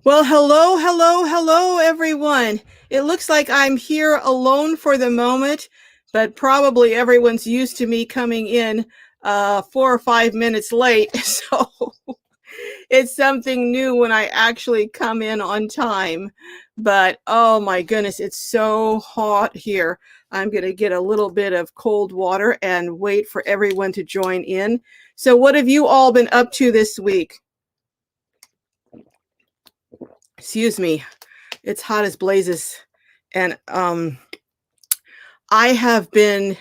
Well, hello, hello, hello, everyone. It looks like I'm here alone for the moment, but probably everyone's used to me coming in 4 or 5 minutes late. So it's something new when I actually come in on time. But oh my goodness, it's so hot here. I'm going to get a little bit of cold water and wait for everyone to join in. So, what have you all been up to this week? Excuse me. It's hot as blazes. And I have been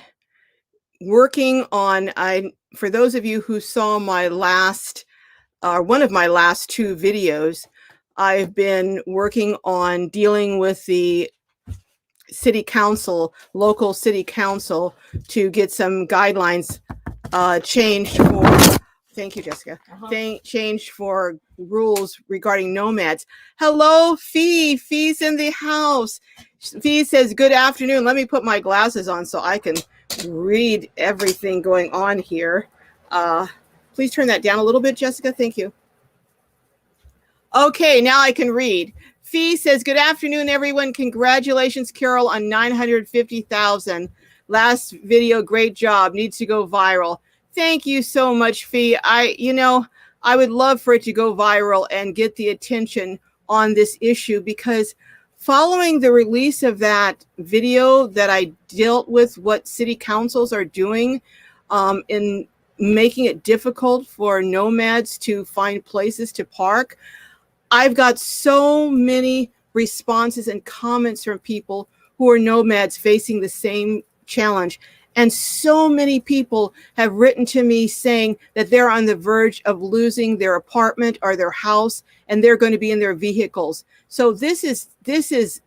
working on, for those of you who saw my last, or one of my last two videos, I've been working on dealing with the city council, local city council, to get some guidelines changed for, thank you, Jessica, changed for rules regarding nomads. Hello, Fee. Fee's in the house. Fee says, good afternoon. Let me put my glasses on so I can read everything going on here. Please turn that down a little bit, Jessica. Thank you. Okay, now I can read. Fee says, good afternoon, everyone. Congratulations, Carol, on 950,000. Last video, great job. Needs to go viral. Thank you so much, Fee. I would love for it to go viral and get the attention on this issue, because following the release of that video that I dealt with what city councils are doing in making it difficult for nomads to find places to park, I've got so many responses and comments from people who are nomads facing the same challenge. And so many people have written to me saying that they're on the verge of losing their apartment or their house, and they're going to be in their vehicles. So this is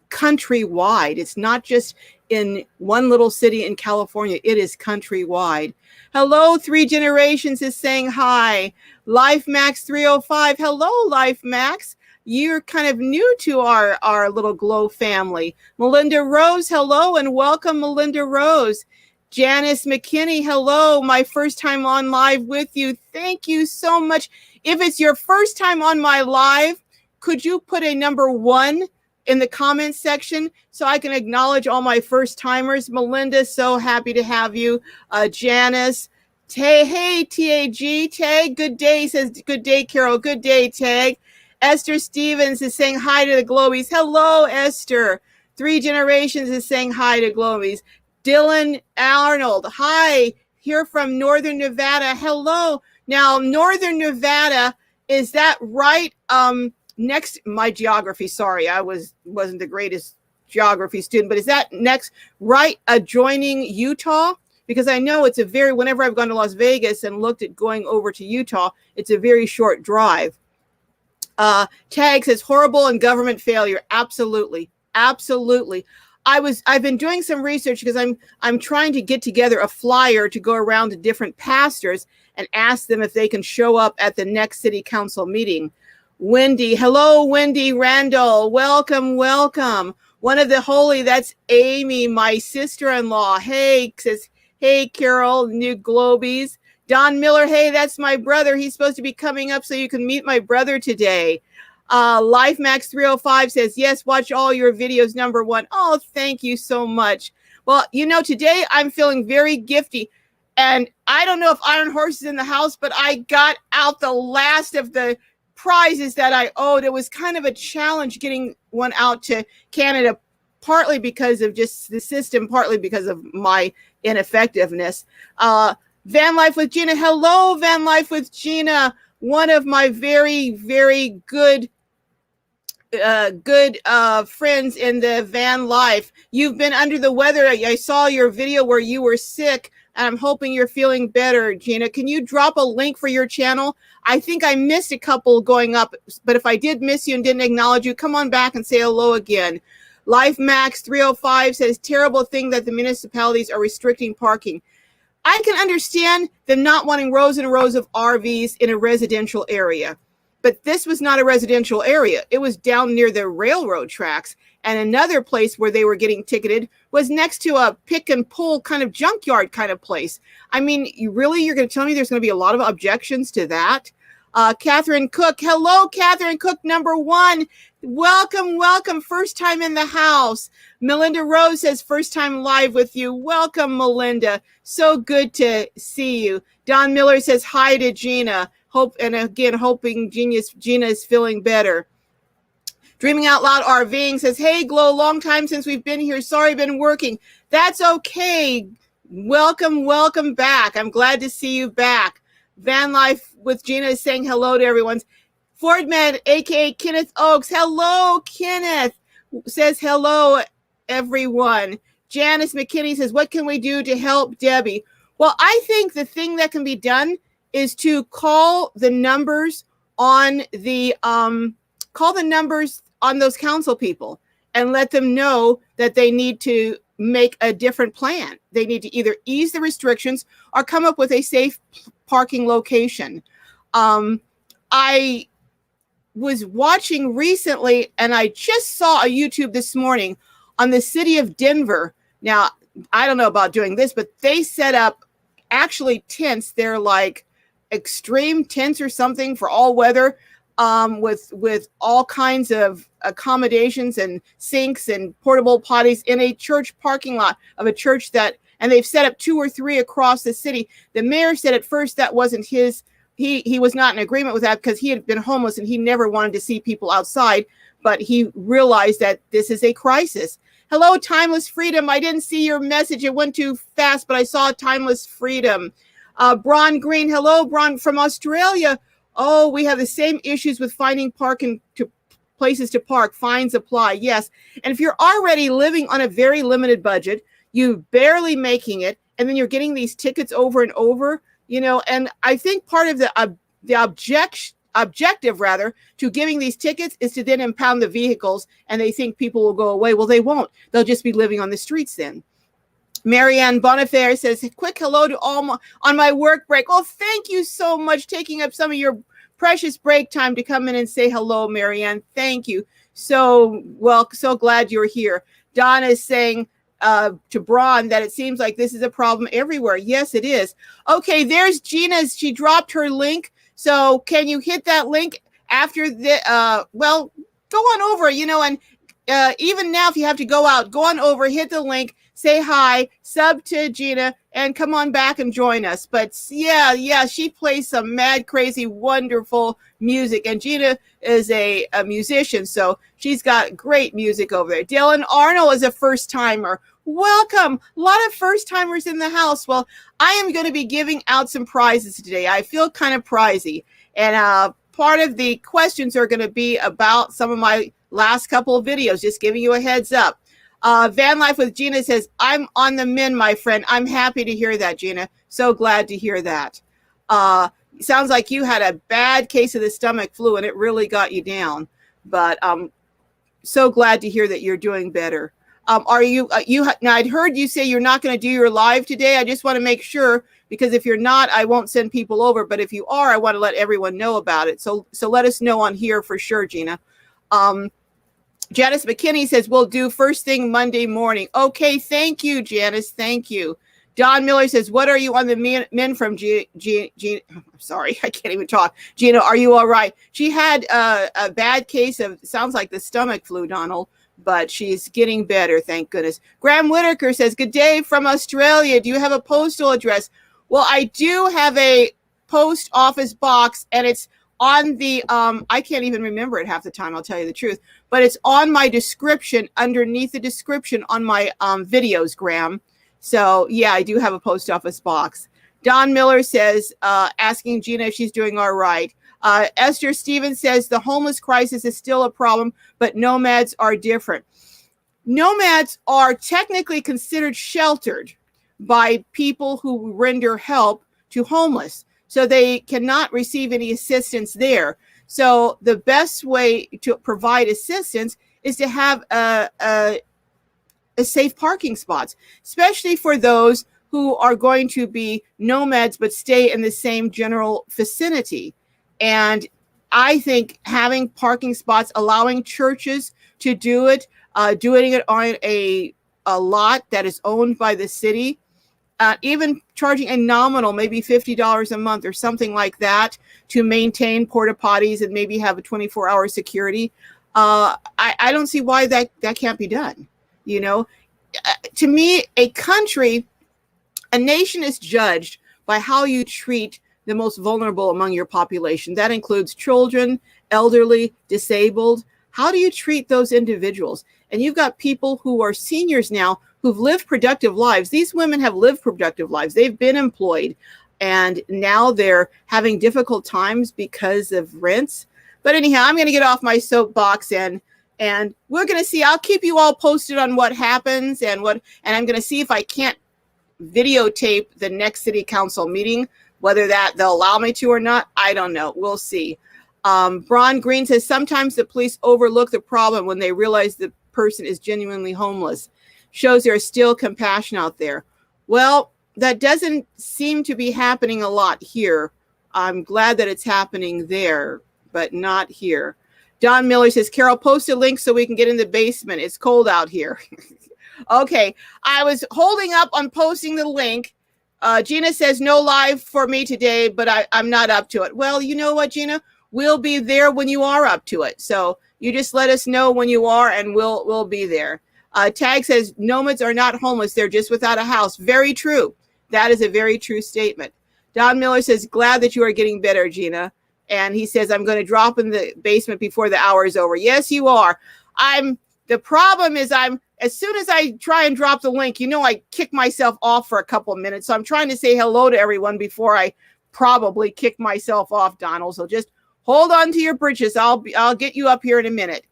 countrywide. It's not just in one little city in California. It is countrywide. Hello, Three Generations is saying hi. Life Max 305. Hello, Life Max. You're kind of new to our little Glow family. Melinda Rose, hello, and welcome, Melinda Rose. Janice McKinney, hello. My first time on live with you. Thank you so much. If it's your first time on my live, could you put a number 1 in the comments section so I can acknowledge all my first timers? Melinda, so happy to have you. Janice, hey, TAG, Tag, good day, says good day, Carol, good day, Tag. Esther Stevens is saying hi to the GLOWBIES. Hello, Esther. Three Generations is saying hi to GLOWBIES. Dylan Arnold, hi, here from Northern Nevada. Hello. Now, Northern Nevada, is that right? Next, my geography, sorry, I wasn't the greatest geography student, but is that next, right adjoining Utah? Because I know it's whenever I've gone to Las Vegas and looked at going over to Utah, it's a very short drive. Tag says, horrible and government failure. Absolutely. Absolutely. I've been doing some research because I'm trying to get together a flyer to go around to different pastors and ask them if they can show up at the next city council meeting. Wendy, hello, Wendy Randall. Welcome, welcome. One of the holy, that's Amy, my sister-in-law. Hey, says, hey, Carol, new GLOWBIES. Don Miller, hey, that's my brother. He's supposed to be coming up so you can meet my brother today. Life Max 305 says, yes, watch all your videos, number 1. Oh, thank you so much. Well, today I'm feeling very gifty. And I don't know if Iron Horse is in the house, but I got out the last of the prizes that I owed. It was kind of a challenge getting one out to Canada, partly because of just the system, partly because of my ineffectiveness. Van Life with Gina. Hello, Van Life with Gina. One of my very, very good friends in the van life. You've been under the weather. I saw your video where you were sick, and I'm hoping you're feeling better, Gina. Can you drop a link for your channel? I think I missed a couple going up, but if I did miss you and didn't acknowledge you, come on back and say hello again. Life Max 305 says, terrible thing that the municipalities are restricting parking. I can understand them not wanting rows and rows of RVs in a residential area. But this was not a residential area. It was down near the railroad tracks. And another place where they were getting ticketed was next to a pick and pull kind of junkyard kind of place. I mean, you're going to tell me there's going to be a lot of objections to that? Catherine Cook. Hello, Catherine Cook, number one. Welcome, welcome. First time in the house. Melinda Rose says first time live with you. Welcome, Melinda. So good to see you. Don Miller says hi to Gina. Hoping Gina is feeling better. Dreaming Out Loud RVing says, hey, Glow, long time since we've been here. Sorry, been working. That's okay. Welcome, welcome back. I'm glad to see you back. Van Life with Gina is saying hello to everyone. Ford Med, a.k.a. Kenneth Oaks. Hello, Kenneth. Says hello, everyone. Janice McKinney says, what can we do to help Debbie? Well, I think the thing that can be done is to call the numbers on those council people and let them know that they need to make a different plan. They need to either ease the restrictions or come up with a safe parking location. I was watching recently, and I just saw a YouTube this morning on the city of Denver. Now, I don't know about doing this, but they set up actually tents. They're like extreme tents or something for all weather, with all kinds of accommodations and sinks and portable potties in a church parking lot of a church and they've set up 2 or 3 across the city. The mayor said at first that wasn't his. He was not in agreement with that because he had been homeless and he never wanted to see people outside, but he realized that this is a crisis. Hello, Timeless Freedom. I didn't see your message. It went too fast, but I saw Timeless Freedom. Bron Green. Hello, Bron from Australia. Oh, we have the same issues with finding places to park. Fines apply. Yes. And if you're already living on a very limited budget, you barely making it, and then you're getting these tickets over and over, and I think part of the objective rather to giving these tickets is to then impound the vehicles, and they think people will go away. Well, they won't. They'll just be living on the streets then. Marianne Bonifaire says, quick hello to all on my work break. Oh, thank you so much, taking up some of your precious break time to come in and say hello, Marianne. Thank you. So glad you're here. Donna is saying to Braun that it seems like this is a problem everywhere. Yes, it is. Okay, there's Gina's. She dropped her link. So can you hit that link after the, go on over, and even now if you have to go out, go on over, hit the link, say hi, sub to Gina, and come on back and join us. But yeah, she plays some mad, crazy, wonderful music. And Gina is a musician, so she's got great music over there. Dylan Arnold is a first-timer. Welcome. A lot of first-timers in the house. Well, I am going to be giving out some prizes today. I feel kind of prizy. And part of the questions are going to be about some of my last couple of videos, just giving you a heads up. Van Life with Gina says, I'm on the mend, my friend. I'm happy to hear that, Gina. So glad to hear that. Sounds like you had a bad case of the stomach flu and it really got you down. But so glad to hear that you're doing better. Are you, now I'd heard you say you're not going to do your live today. I just want to make sure, because if you're not, I won't send people over. But if you are, I want to let everyone know about it. So let us know on here for sure, Gina. Janice McKinney says, we'll do first thing Monday morning. Okay, thank you, Janice. Thank you. Don Miller says, what are you on the men from I'm sorry, I can't even talk. Gina, are you all right? She had a bad case of, sounds like the stomach flu, Donald, but she's getting better, thank goodness. Graham Whitaker says, good day from Australia. Do you have a postal address? Well, I do have a post office box, and it's on the, I can't even remember it half the time, I'll tell you the truth, but it's on my description, underneath the description on my videos, Graham. So yeah, I do have a post office box. Don Miller says, asking Gina if she's doing all right. Esther Stevens says, the homeless crisis is still a problem, but nomads are different. Nomads are technically considered sheltered by people who render help to homeless. So they cannot receive any assistance there. So the best way to provide assistance is to have a safe parking spots, especially for those who are going to be nomads but stay in the same general vicinity. And I think having parking spots, allowing churches to doing it on a lot that is owned by the city, even charging a nominal, maybe $50 a month or something like that to maintain porta potties and maybe have a 24-hour security. I don't see why that can't be done. You know, to me, a nation is judged by how you treat the most vulnerable among your population. That includes children, elderly, disabled. How do you treat those individuals? And you've got people who are seniors now who've lived productive lives. These women have lived productive lives. They've been employed, and now they're having difficult times because of rents. But anyhow, I'm going to get off my soapbox and we're going to see. I'll keep you all posted on what happens and I'm going to see if I can't videotape the next city council meeting, whether they'll allow me to or not. I don't know. We'll see. Braun Green says sometimes the police overlook the problem when they realize the person is genuinely homeless. Shows there's still compassion out there. Well, that doesn't seem to be happening a lot here. I'm glad that it's happening there, but not here. Don Miller says, Carol, post a link so we can get in the basement. It's cold out here. Okay, I was holding up on posting the link. Gina says, no live for me today, but I'm not up to it. Well, you know what, Gina? We'll be there when you are up to it. So you just let us know when you are, and we'll be there. Tag says, nomads are not homeless. They're just without a house. Very true. That is a very true statement. Don Miller says, glad that you are getting better, Gina. And he says, I'm going to drop in the basement before the hour is over. Yes, you are. The problem is as soon as I try and drop the link, I kick myself off for a couple of minutes. So I'm trying to say hello to everyone before I probably kick myself off, Donald. So just hold on to your britches. I'll get you up here in a minute.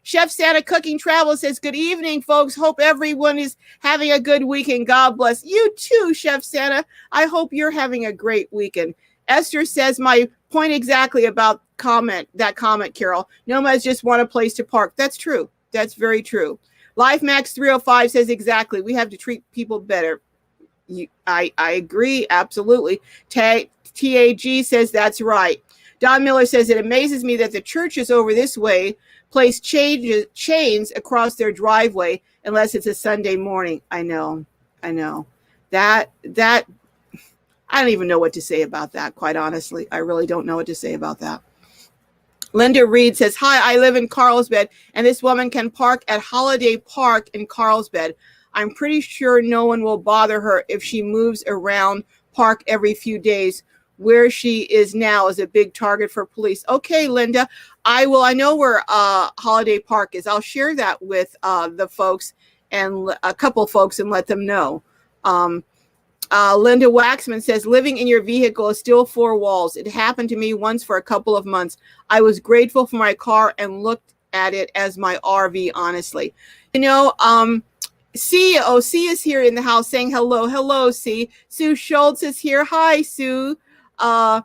Chef Santa Cooking Travel says, good evening, folks. Hope everyone is having a good weekend. God bless you too, Chef Santa. I hope you're having a great weekend. Esther says, my point exactly about that comment, Carol. Nomads just want a place to park. That's true. That's very true. LifeMax 305 says exactly. We have to treat people better. I agree. Absolutely. TAG says that's right. Don Miller says, it amazes me that the churches over this way place chains across their driveway unless it's a Sunday morning. I know. That I don't even know what to say about that, quite honestly. I really don't know what to say about that. Linda Reed says, hi, I live in Carlsbad, and this woman can park at Holiday Park in Carlsbad. I'm pretty sure no one will bother her if she moves around park every few days. Where she is now is a big target for police. Okay, Linda, I know where Holiday Park is. I'll share that with the folks and a couple folks and let them know. Linda Waxman says, living in your vehicle is still four walls. It happened to me once for a couple of months. I was grateful for my car and looked at it as my RV, honestly. C is here in the house saying hello. Hello, C. Sue Schultz is here. Hi, Sue. I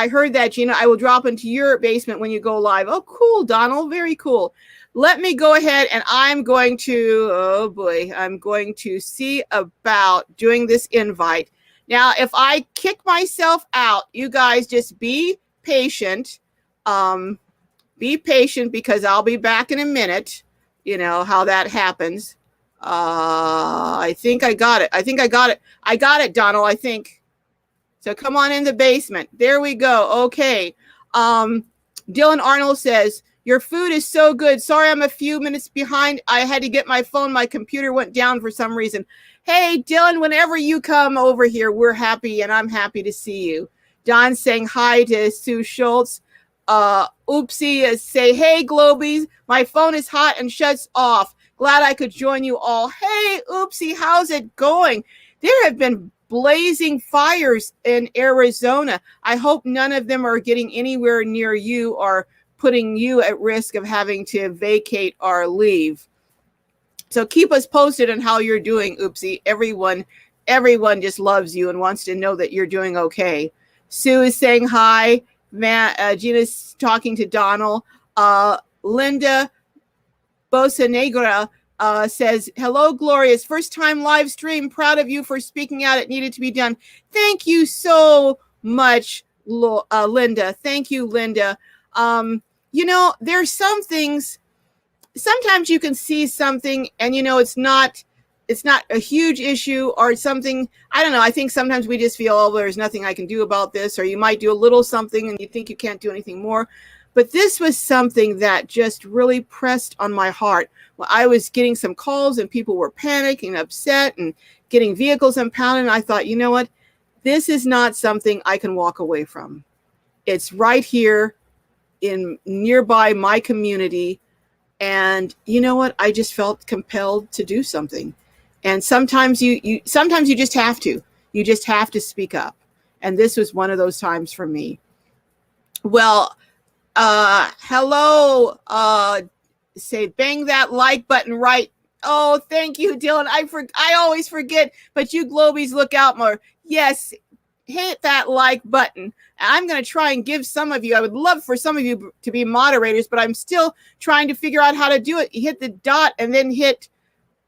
heard that, Gina. I will drop into your basement when you go live. Oh, cool, Donald. Very cool. Let me go ahead and I'm going to see about doing this invite. Now, if I kick myself out, you guys just be patient. Be patient because I'll be back in a minute. You know how that happens. I think I got it. I got it, Donald, I think. So come on in the basement. There we go. Okay. Dylan Arnold says, your food is so good. Sorry, I'm a few minutes behind. I had to get my phone. My computer went down for some reason. Hey, Dylan, whenever you come over here, we're happy, and I'm happy to see you. Don's saying hi to Sue Schultz. Oopsie say, hey, Globies, my phone is hot and shuts off. Glad I could join you all. Hey, Oopsie, how's it going? There have been blazing fires in Arizona. I hope none of them are getting anywhere near you or putting you at risk of having to vacate or leave. So keep us posted on how you're doing, Oopsie. Everyone just loves you and wants to know that you're doing okay. Sue is saying hi. Gina's talking to Donald. Linda Bosanegra says, hello, Glorious. First time live stream. Proud of you for speaking out. It needed to be done. Thank you so much, Linda. Thank you, Linda. There's some things, sometimes you can see something and, it's not it's not a huge issue or something. I don't know. I think sometimes we just feel, oh, there's nothing I can do about this, or you might do a little something and you think you can't do anything more. But this was something that just really pressed on my heart. Well, I was getting some calls and people were panicking, upset, and getting vehicles impounded. And I thought, you know what? This is not something I can walk away from. It's right here in nearby my community. And you know what? I just felt compelled to do something. And sometimes you just have to. You just have to speak up. And this was one of those times for me. Well, hello. Say bang that like button right. Oh, thank you, Dylan. I always forget, but you Globies look out more. Yes, hit that like button. I'm going to try and give some of you, I would love for some of you to be moderators, but I'm still trying to figure out how to do it. You hit the dot and then hit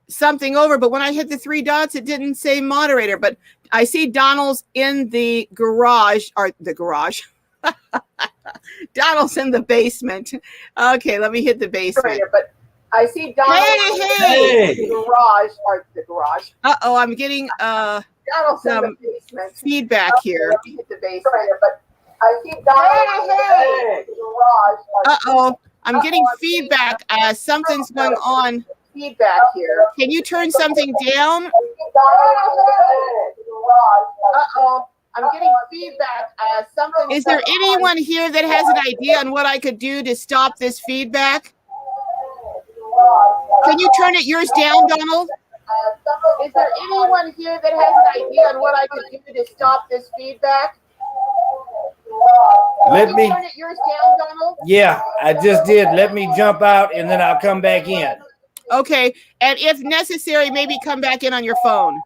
something over. But when I hit the 3 dots, it didn't say moderator. But I see Donald's in the garage, or the garage. Donald's in the basement. Okay, let me hit the basement. But I see Donald in the garage, or the garage. Uh-oh, I'm getting some feedback here. Let me hit the basement. But I see Donald in the garage. Uh-oh, I'm getting feedback. Something's going on. Feedback here. Can you turn something down? Uh-oh. I'm getting feedback. Is there anyone here that has an idea on what I could do to stop this feedback? Can you turn it yours down, Donald? Is there anyone here that has an idea on what I could do to stop this feedback? Let me turn it yours down, Donald? Yeah, I just did. Let me jump out and then I'll come back in. Okay, and if necessary, maybe come back in on your phone.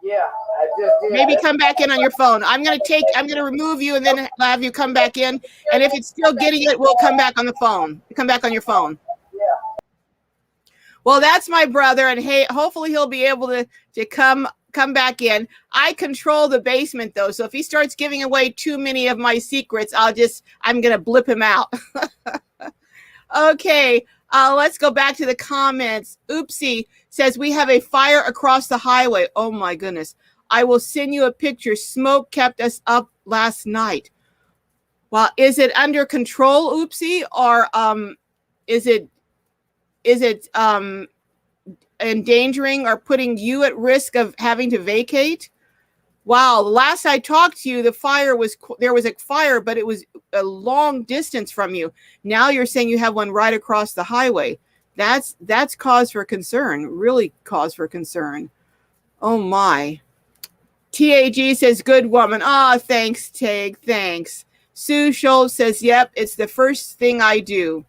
Yeah, I just did. Maybe come back in on your phone. I'm gonna remove you and then have you come back in. And if it's still getting it, we'll come back on the phone. Come back on your phone. Yeah. Well, that's my brother, and hey, hopefully he'll be able to come back in. I control the basement though, so if he starts giving away too many of my secrets, I'm gonna blip him out. Okay. Let's go back to the comments. Oopsie says, we have a fire across the highway. Oh my goodness. I will send you a picture. Smoke kept us up last night. Well, is it under control, Oopsie? Or is it endangering or putting you at risk of having to vacate? Wow, last I talked to you, there was a fire, but it was a long distance from you. Now you're saying you have one right across the highway. That's cause for concern, really cause for concern. Oh my. TAG says, good woman. Ah, thanks, Tag, thanks. Sue Schultz says, yep, it's the first thing I do.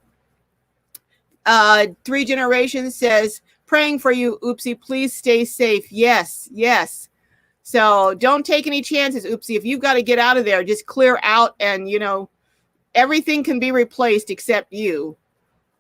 3 Generations says, praying for you, Oopsie, please stay safe. Yes, yes. So don't take any chances, Oopsie. If you've got to get out of there, just clear out and, everything can be replaced except you.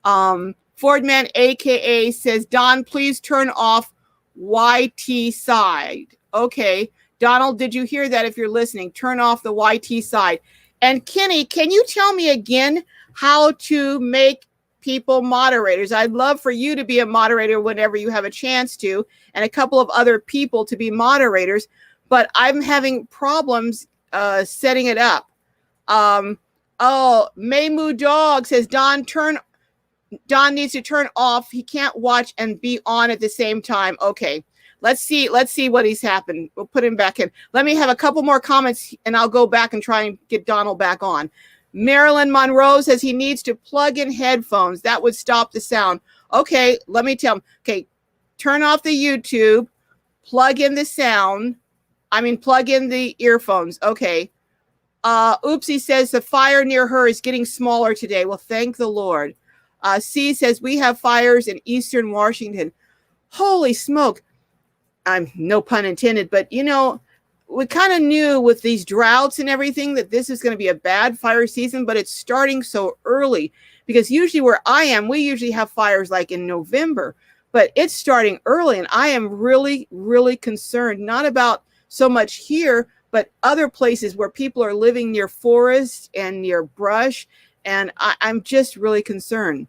Fordman, AKA, says, Don, please turn off YT side. Okay. Donald, did you hear that? If you're listening, turn off the YT side. And Kenny, can you tell me again how to make people moderators? I'd love for you to be a moderator whenever you have a chance to, and a couple of other people to be moderators, but I'm having problems setting it up. Maymoo Dog says, Don needs to turn off. He can't watch and be on at the same time. Okay, let's see what he's happened. We'll put him back in. Let me have a couple more comments and I'll go back and try and get Donald back on. Marilyn Monroe says he needs to plug in headphones. That would stop the sound. Okay, let me tell him. Okay, turn off the YouTube, plug in the sound. Plug in the earphones. Okay. Oopsie says the fire near her is getting smaller today. Well, thank the Lord. C says we have fires in Eastern Washington. Holy smoke. No pun intended, but we kind of knew with these droughts and everything that this is going to be a bad fire season, but it's starting so early because usually where I am, we usually have fires like in November, but it's starting early. And I am really, really concerned, not about so much here, but other places where people are living near forests and near brush. And I'm just really concerned.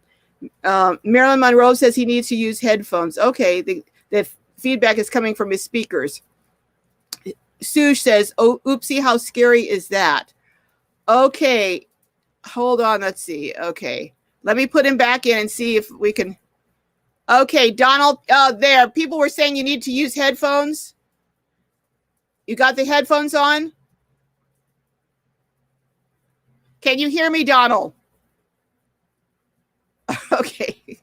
Marilyn Monroe says he needs to use headphones. Okay, the feedback is coming from his speakers. Sush says, oh, oopsie, how scary is that? Okay, hold on, let's see. Okay, let me put him back in and see if we can. Okay, Donald, there. People were saying you need to use headphones. You got the headphones on? Can you hear me, Donald? Okay.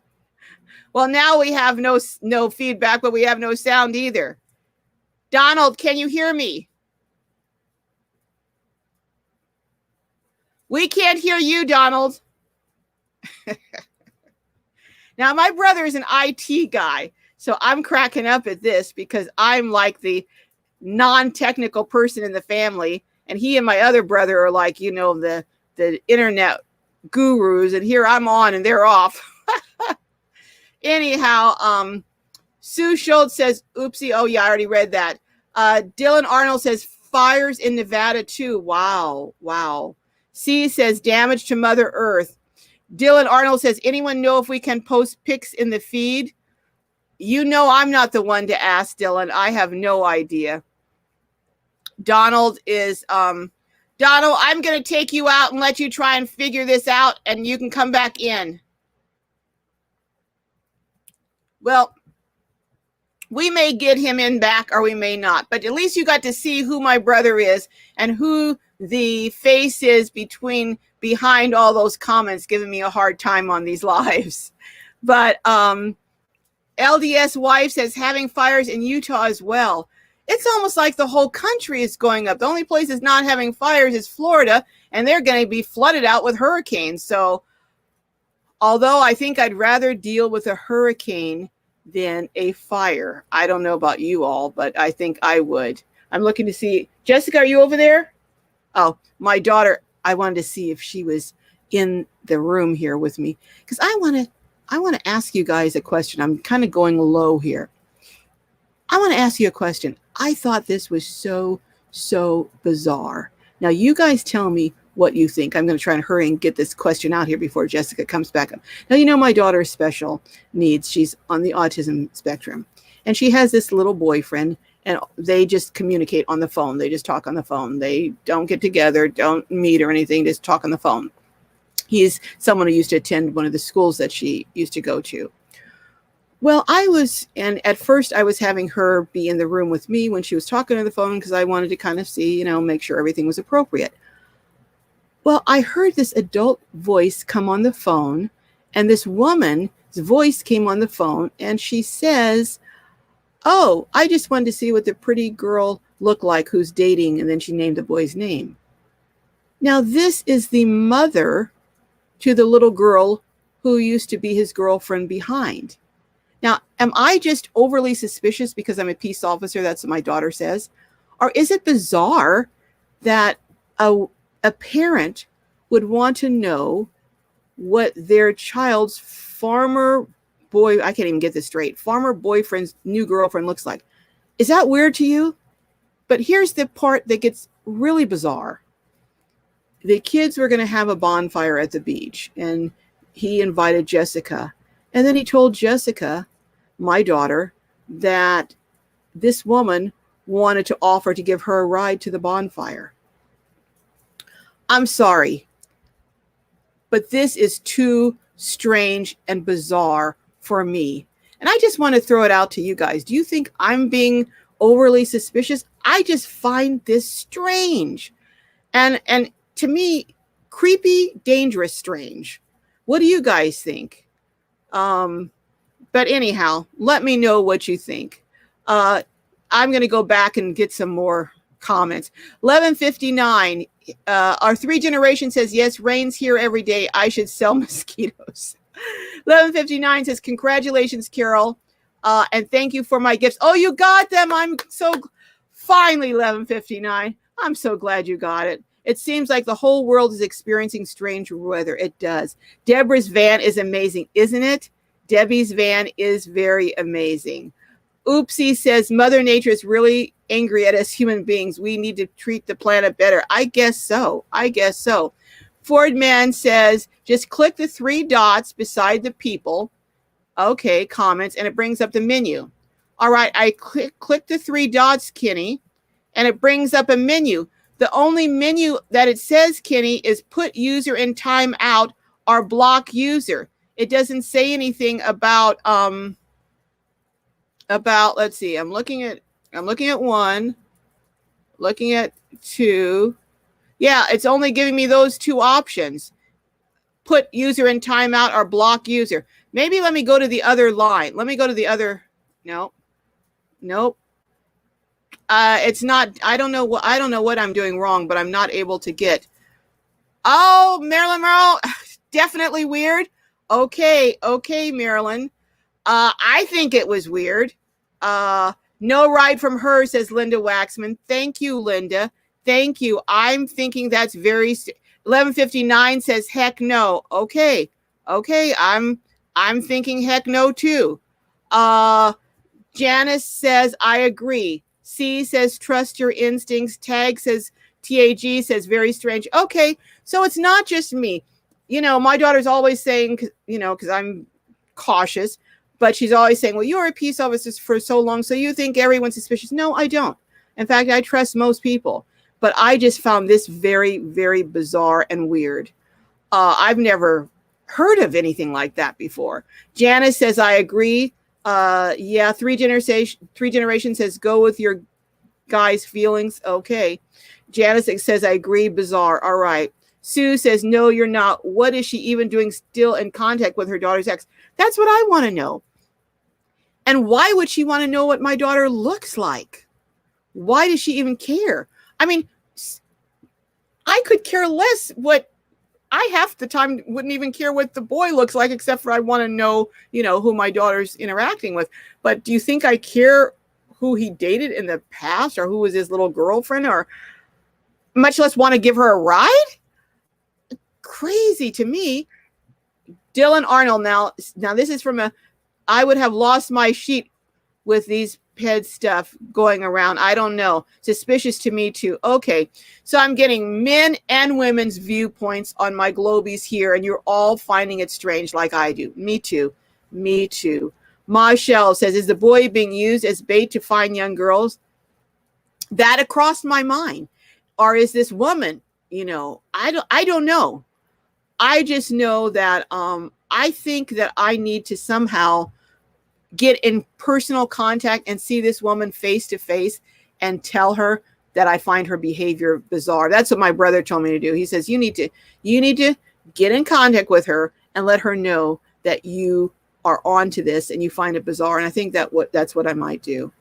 Well, now we have no feedback, but we have no sound either. Donald, can you hear me? We can't hear you, Donald. Now, my brother is an IT guy, so I'm cracking up at this because I'm like the non-technical person in the family, and he and my other brother are like, you know, the internet gurus, and here I'm on and they're off. Anyhow, Sue Schultz says, oopsie, oh yeah, I already read that. Dylan Arnold says, fires in Nevada too. Wow. C says, damage to Mother Earth. Dylan Arnold says, anyone know if we can post pics in the feed? You know I'm not the one to ask, Dylan. I have no idea. Donald is, Donald, I'm going to take you out and let you try and figure this out, and you can come back in. Well, we may get him in back or we may not, but at least you got to see who my brother is and who the face is behind all those comments giving me a hard time on these lives. But LDS wife says having fires in Utah as well. It's almost like the whole country is going up. The only place that's not having fires is Florida, and they're going to be flooded out with hurricanes. So although I think I'd rather deal with a hurricane than a fire. I don't know about you all, but I think I would. I'm looking to see. Jessica, are you over there? Oh, my daughter. I wanted to see if she was in the room here with me because I want to ask you guys a question. I'm kind of going low here. I want to ask you a question. I thought this was so bizarre. Now, you guys tell me what you think. I'm going to try and hurry and get this question out here before Jessica comes back up. Now, you know my daughter is special needs. She's on the autism spectrum. And she has this little boyfriend, and they just communicate on the phone. They just talk on the phone. They don't get together, don't meet or anything, just talk on the phone. He's someone who used to attend one of the schools that she used to go to. Well, and at first I was having her be in the room with me when she was talking on the phone because I wanted to kind of see, make sure everything was appropriate. Well, I heard this adult voice come on the phone, and this woman's voice came on the phone, and she says, oh, I just wanted to see what the pretty girl looked like who's dating, and then she named the boy's name. Now, this is the mother to the little girl who used to be his girlfriend behind. Now, am I just overly suspicious because I'm a peace officer? That's what my daughter says. Or is it bizarre that a parent would want to know what their child's farmer boyfriend's new girlfriend looks like? Is that weird to you? But here's the part that gets really bizarre. The kids were going to have a bonfire at the beach, and he invited Jessica. And then he told Jessica, my daughter, that this woman wanted to offer to give her a ride to the bonfire. I'm sorry, but this is too strange and bizarre for me. And I just want to throw it out to you guys. Do you think I'm being overly suspicious? I just find this strange. And to me, creepy, dangerous, strange. What do you guys think? But anyhow, let me know what you think. I'm going to go back and get some more comments. 1159, our 3 generation says, yes, rains here every day. I should sell mosquitoes. 1159 says, congratulations, Carol. And thank you for my gifts. Oh, you got them. Finally, 1159. I'm so glad you got it. It seems like the whole world is experiencing strange weather. It does. Deborah's van is amazing, isn't it? Debbie's van is very amazing. Oopsie says, Mother Nature is really angry at us human beings. We need to treat the planet better. I guess so. Fordman says, just click the 3 dots beside the people. Okay, comments, and it brings up the menu. All right, I click the 3 dots, Kenny, and it brings up a menu. The only menu that it says, Kenny, is put user in timeout or block user. It doesn't say anything about let's see, I'm looking at 1, looking at 2. Yeah, it's only giving me those 2 options. Put user in timeout or block user. Maybe let me go to the other line. Let me go to the other. No. Nope. It's not. I don't know what I'm doing wrong, but I'm not able to get. Oh, Marilyn Monroe, definitely weird. Okay, Marilyn. I think it was weird. No ride from her, says Linda Waxman. Thank you, Linda. Thank you. I'm thinking that's very. 11:59 says heck no. Okay. I'm thinking heck no too. Janice says I agree. C says trust your instincts. Tag says TAG says very strange. Okay, so it's not just me. You know, my daughter's always saying, you know, because I'm cautious, but she's always saying, well, you're a peace officer for so long, so you think everyone's suspicious. No, I don't. In fact, I trust most people. But I just found this very, very bizarre and weird. I've never heard of anything like that before. Janice says, I agree. Yeah, three generations says, go with your guy's feelings. Okay. Janice says, I agree. Bizarre. All right. Sue says, no, you're not. What is she even doing still in contact with her daughter's ex? That's what I want to know. And why would she want to know what my daughter looks like? Why does she even care? I mean, I could care less what I half the time wouldn't even care what the boy looks like, except for I want to know, you know, who my daughter's interacting with. But do you think I care who he dated in the past or who was his little girlfriend, or much less want to give her a ride? Crazy to me. Dylan Arnold. Now this is from I would have lost my sheet with these ped stuff going around. I don't know. Suspicious to me too. Okay. So I'm getting men and women's viewpoints on my GLOWBIES here, and you're all finding it strange like I do. Me too. Michelle says, is the boy being used as bait to find young girls? That crossed my mind. Or is this woman, you know, I don't know. I just know that I think that I need to somehow get in personal contact and see this woman face to face and tell her that I find her behavior bizarre. That's what my brother told me to do. He says, you need to get in contact with her and let her know that you are on to this and you find it bizarre. And I think that's what I might do.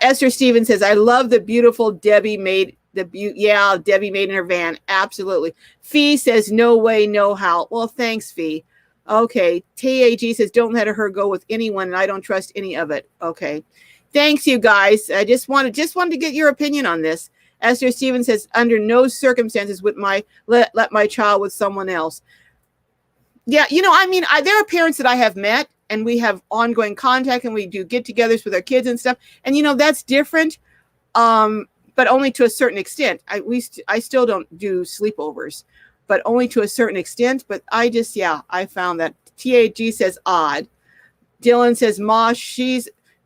Esther Stevens says, I love the beautiful Debbie made Debbie made in her van. Absolutely. Fee says, no way, no how. Well, thanks, Fee. Okay. TAG says, don't let her go with anyone, and I don't trust any of it. Okay. Thanks, you guys. I just wanted to get your opinion on this. Esther Stevens says, under no circumstances would let my child with someone else. Yeah, you know, I mean, there are parents that I have met, and we have ongoing contact, and we do get-togethers with our kids and stuff. And, you know, that's different, but only to a certain extent. I still don't do sleepovers, but only to a certain extent. But I found that. TAG says odd. Dylan says, Mosh,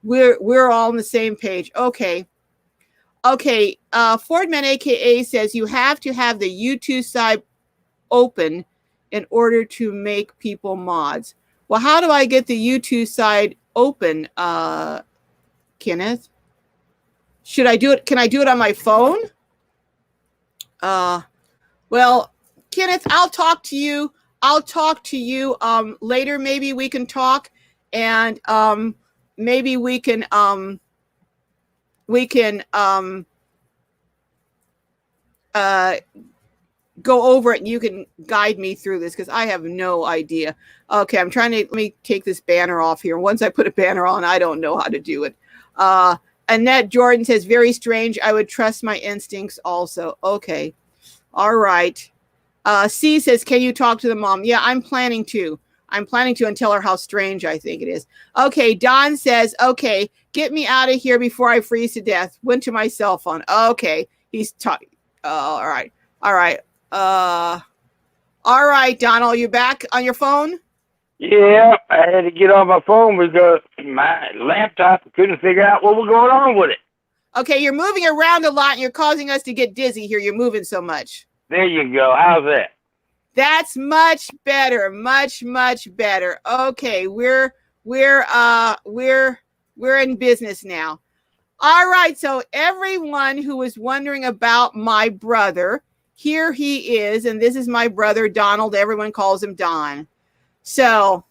we're all on the same page. Okay. Fordman AKA says you have to have the U2 side open in order to make people mods. Well, how do I get the U2 side open, Kenneth? Should I do it? Can I do it on my phone? Well, Kenneth, I'll talk to you later. Maybe we can talk, and maybe we can go over it, and you can guide me through this, because I have no idea. Okay, let me take this banner off here. Once I put a banner on, I don't know how to do it. Annette Jordan says, very strange. I would trust my instincts also. Okay. All right. C says, can you talk to the mom? Yeah, I'm planning to and tell her how strange I think it is. Okay. Don says, okay, get me out of here before I freeze to death. Went to my cell phone. Okay. He's talking. All right. All right, Donald, you back on your phone? Yeah, I had to get on my phone because my laptop couldn't figure out what was going on with it. Okay, you're moving around a lot and you're causing us to get dizzy here. You're moving so much. There you go. How's that? That's much better. Much better. Okay, we're in business now. All right, so everyone who was wondering about my brother, here he is, and this is my brother Donald. Everyone calls him Don. So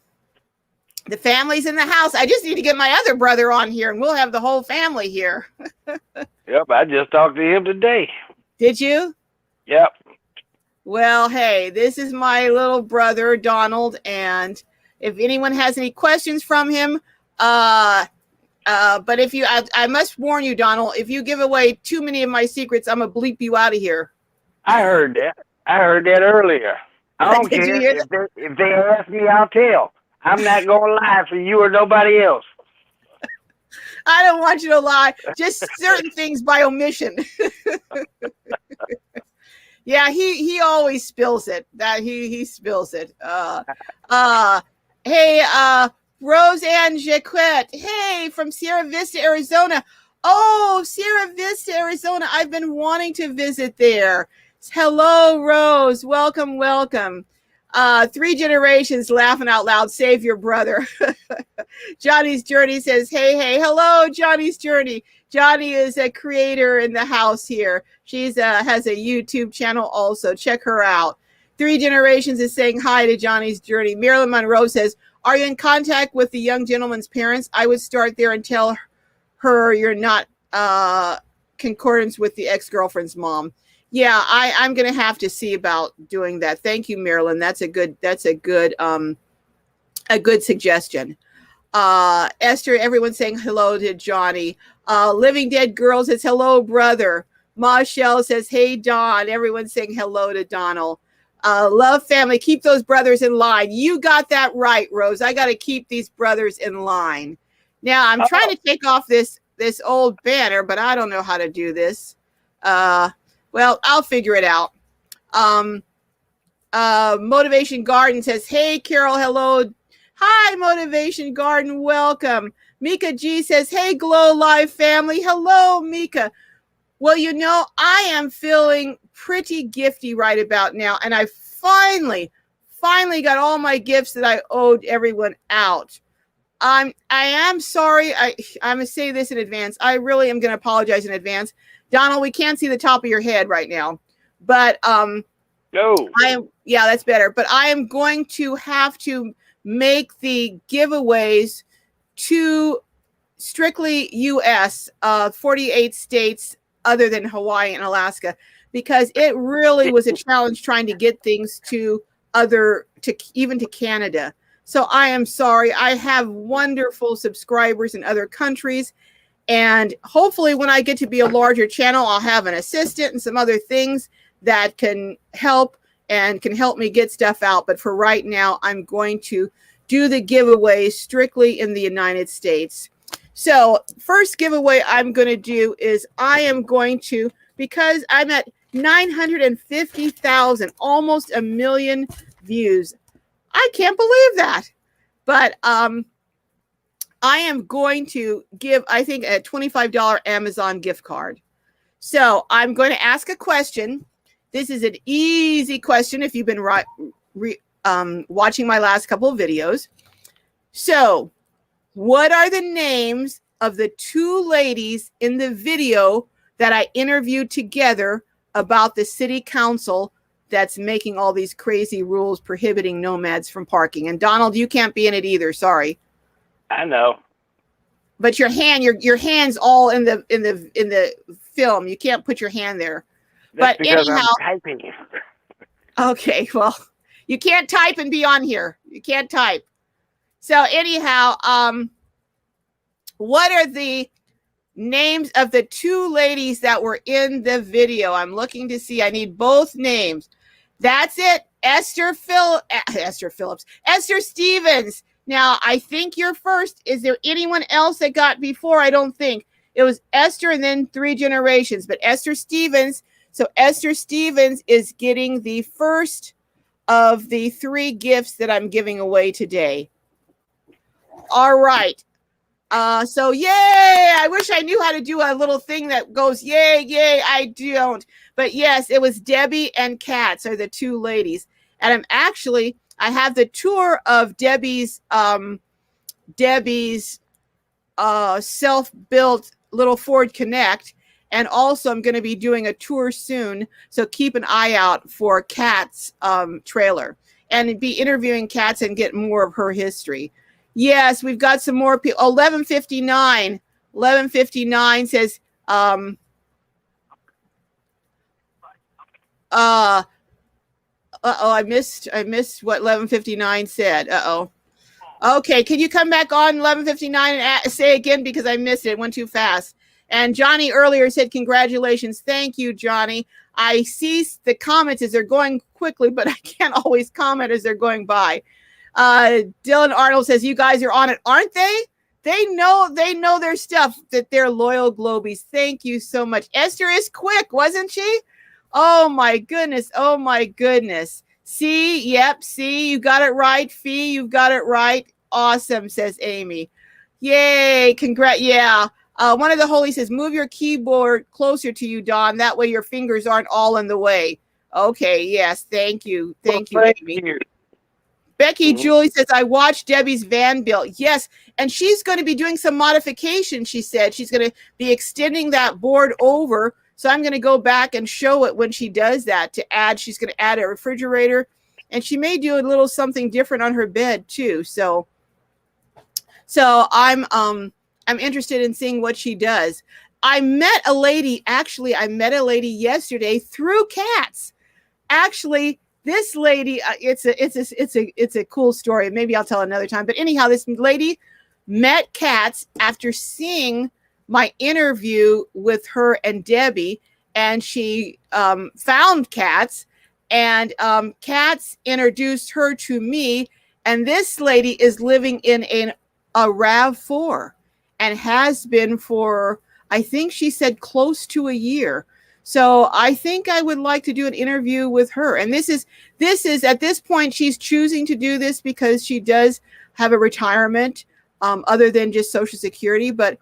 the family's in the house. I just need to get my other brother on here, and we'll have the whole family here. Yep, I just talked to him today. Did you? Yep. Well, hey, this is my little brother Donald, and if anyone has any questions from him, but if you, I must warn you, Donald, if you give away too many of my secrets, I'm gonna bleep you out of here. I heard that. I heard that earlier. I don't Did you care. hear If they ask me, I'll tell. I'm not going to lie for you or nobody else. I don't want you to lie. Just certain things by omission. Yeah, he always spills it. That he spills it. Hey, Roseanne Jaquette. Hey, from Sierra Vista, Arizona. Oh, Sierra Vista, Arizona. I've been wanting to visit there. Hello, Rose. Welcome. 3 generations laughing out loud. Save your brother. Johnny's Journey says, hey. Hello, Johnny's Journey. Johnny is a creator in the house here. She's has a YouTube channel also. Check her out. 3 generations is saying hi to Johnny's Journey. Marilyn Monroe says, are you in contact with the young gentleman's parents? I would start there and tell her you're not concordance with the ex-girlfriend's mom. Yeah, I'm going to have to see about doing that. Thank you, Marilyn. That's a good suggestion. Esther, everyone's saying hello to Johnny. Living Dead Girl says, hello, brother. Michelle says, hey, Don. Everyone's saying hello to Donald. Love family. Keep those brothers in line. You got that right, Rose. I got to keep these brothers in line. Now, I'm trying to take off this old banner, but I don't know how to do this. Well, I'll figure it out. Motivation Garden says, hey, Carol, hello. Hi, Motivation Garden, welcome. Mika G says, hey, Glow Live family. Hello, Mika. Well, you know, I am feeling pretty gifty right about now, and I finally got all my gifts that I owed everyone out. I am sorry. I'm going to say this in advance. I really am going to apologize in advance. Donald, we can't see the top of your head right now, but No. yeah, that's better. But I am going to have to make the giveaways to strictly U.S. 48 states other than Hawaii and Alaska, because it really was a challenge trying to get things to even to Canada. So I am sorry. I have wonderful subscribers in other countries. And hopefully when I get to be a larger channel, I'll have an assistant and some other things that can help me get stuff out. But for right now, I'm going to do the giveaway strictly in the United States. So first giveaway I'm going to do is I am going to, because I'm at 950,000, almost 1 million views. I can't believe that. But I am going to give, I think, a $25 Amazon gift card. So I'm going to ask a question. This is an easy question if you've been watching my last couple of videos. So what are the names of the 2 ladies in the video that I interviewed together about the city council that's making all these crazy rules prohibiting nomads from parking? And Donald, you can't be in it either. Sorry. I know. But your hand's all in the film. You can't put your hand there. That's but because anyhow, I'm typing. Okay, well, you can't type and be on here. You can't type. So anyhow, what are the names of the 2 ladies that were in the video? I'm looking to see. I need both names. That's it. Esther Stevens. Now, I think you're first. Is there anyone else that got before? I don't think. It was Esther and then 3 generations. But Esther Stevens. So Esther Stevens is getting the first of the 3 gifts that I'm giving away today. All right. So yay! I wish I knew how to do a little thing that goes yay, yay. I don't. But yes, it was Debbie and Katz are the 2 ladies. And I have the tour of Debbie's self-built little Ford Connect. And also I'm going to be doing a tour soon. So keep an eye out for Kat's trailer and be interviewing Katz and get more of her history. Yes, we've got some more people. 11:59. 11:59 says, I missed what 11:59 said. Okay, can you come back on 11:59 and say again because I missed it. It went too fast. And Johnny earlier said, congratulations. Thank you, Johnny. I see the comments as they're going quickly, but I can't always comment as they're going by. Dylan Arnold says, you guys are on it, aren't they? They know their stuff, that they're loyal Globies. Thank you so much. Esther is quick, wasn't she? Oh my goodness. Oh my goodness. See, yep, see, you got it right. Fee, you've got it right. Awesome, says Amy. Yay, congrats. Yeah. One of the holies says, move your keyboard closer to you, Don. That way your fingers aren't all in the way. Okay, yes, thank you. Thank you, Amy. Becky Julie says, I watched Debbie's van built. Yes, and she's going to be doing some modification, she said. She's going to be extending that board over. So I'm going to go back and show it when she does that to add. She's going to add a refrigerator. And she may do a little something different on her bed, too. So I'm interested in seeing what she does. I met a lady yesterday through Katz. Actually, this lady, it's a cool story. Maybe I'll tell another time. But anyhow, this lady met Katz after seeing my interview with her and Debbie, and she found Katz, and Katz introduced her to me. And this lady is living in a RAV4 and has been for, I think she said, close to a year. So I think I would like to do an interview with her. And this is at this point, she's choosing to do this because she does have a retirement other than just Social Security. But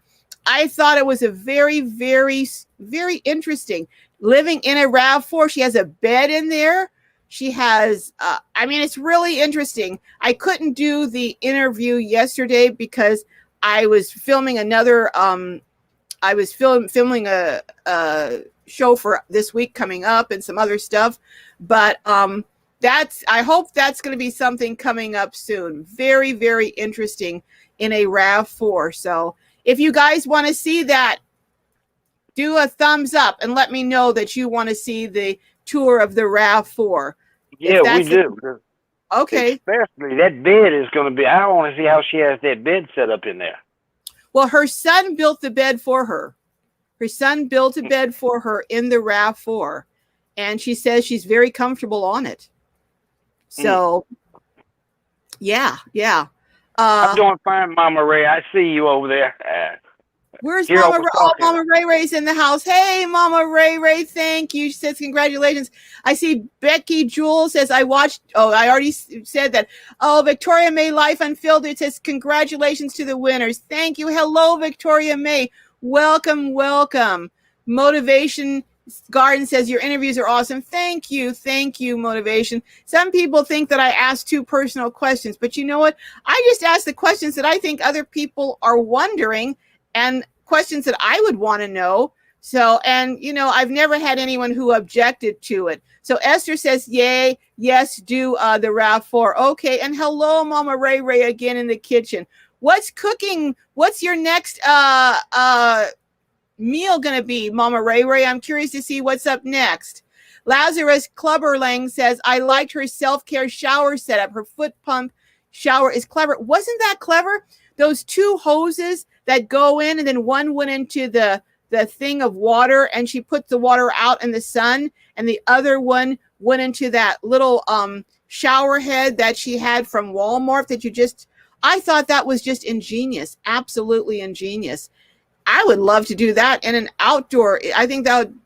I thought it was a very, very, very interesting. Living in a RAV4, she has a bed in there. She has, it's really interesting. I couldn't do the interview yesterday because I was filming another, I was filming a show for this week coming up and some other stuff, but I hope that's going to be something coming up soon. Very, very interesting in a RAV4. So if you guys want to see that, do a thumbs up and let me know that you want to see the tour of the RAV4. Yeah, we do. Okay. Especially that bed is going to be, I want to see how she has that bed set up in there. Well, her son built the bed for her. Her son built a bed for her in the RAV4, and she says she's very comfortable on it. So, yeah. I'm doing fine, Mama Ray. I see you over there. Where's Mama Ray? Oh, Mama Ray Ray's in the house. Hey, Mama Ray Ray, thank you. She says, congratulations. I see Becky Jewell says, I already said that. Oh, Victoria May Life Unfiltered says, congratulations to the winners. Thank you. Hello, Victoria May. Welcome. Motivation Garden says, your interviews are awesome. Thank you, Motivation. Some people think that I ask too personal questions, but you know what? I just ask the questions that I think other people are wondering and questions that I would want to know. So, and I've never had anyone who objected to it. So Esther says, yay, yes, do the RAV4. Okay, and hello, Mama Ray Ray again in the kitchen. What's cooking? What's your next meal going to be, Mama Ray Ray? I'm curious to see what's up next. Lazarus Clubberlang says, I liked her self-care shower setup. Her foot pump shower is clever. Wasn't that clever? Those 2 hoses that go in, and then one went into the thing of water, and she put the water out in the sun, and the other one went into that little shower head that she had from Walmart I thought that was just ingenious, absolutely ingenious. I would love to do that in an outdoor. I think that would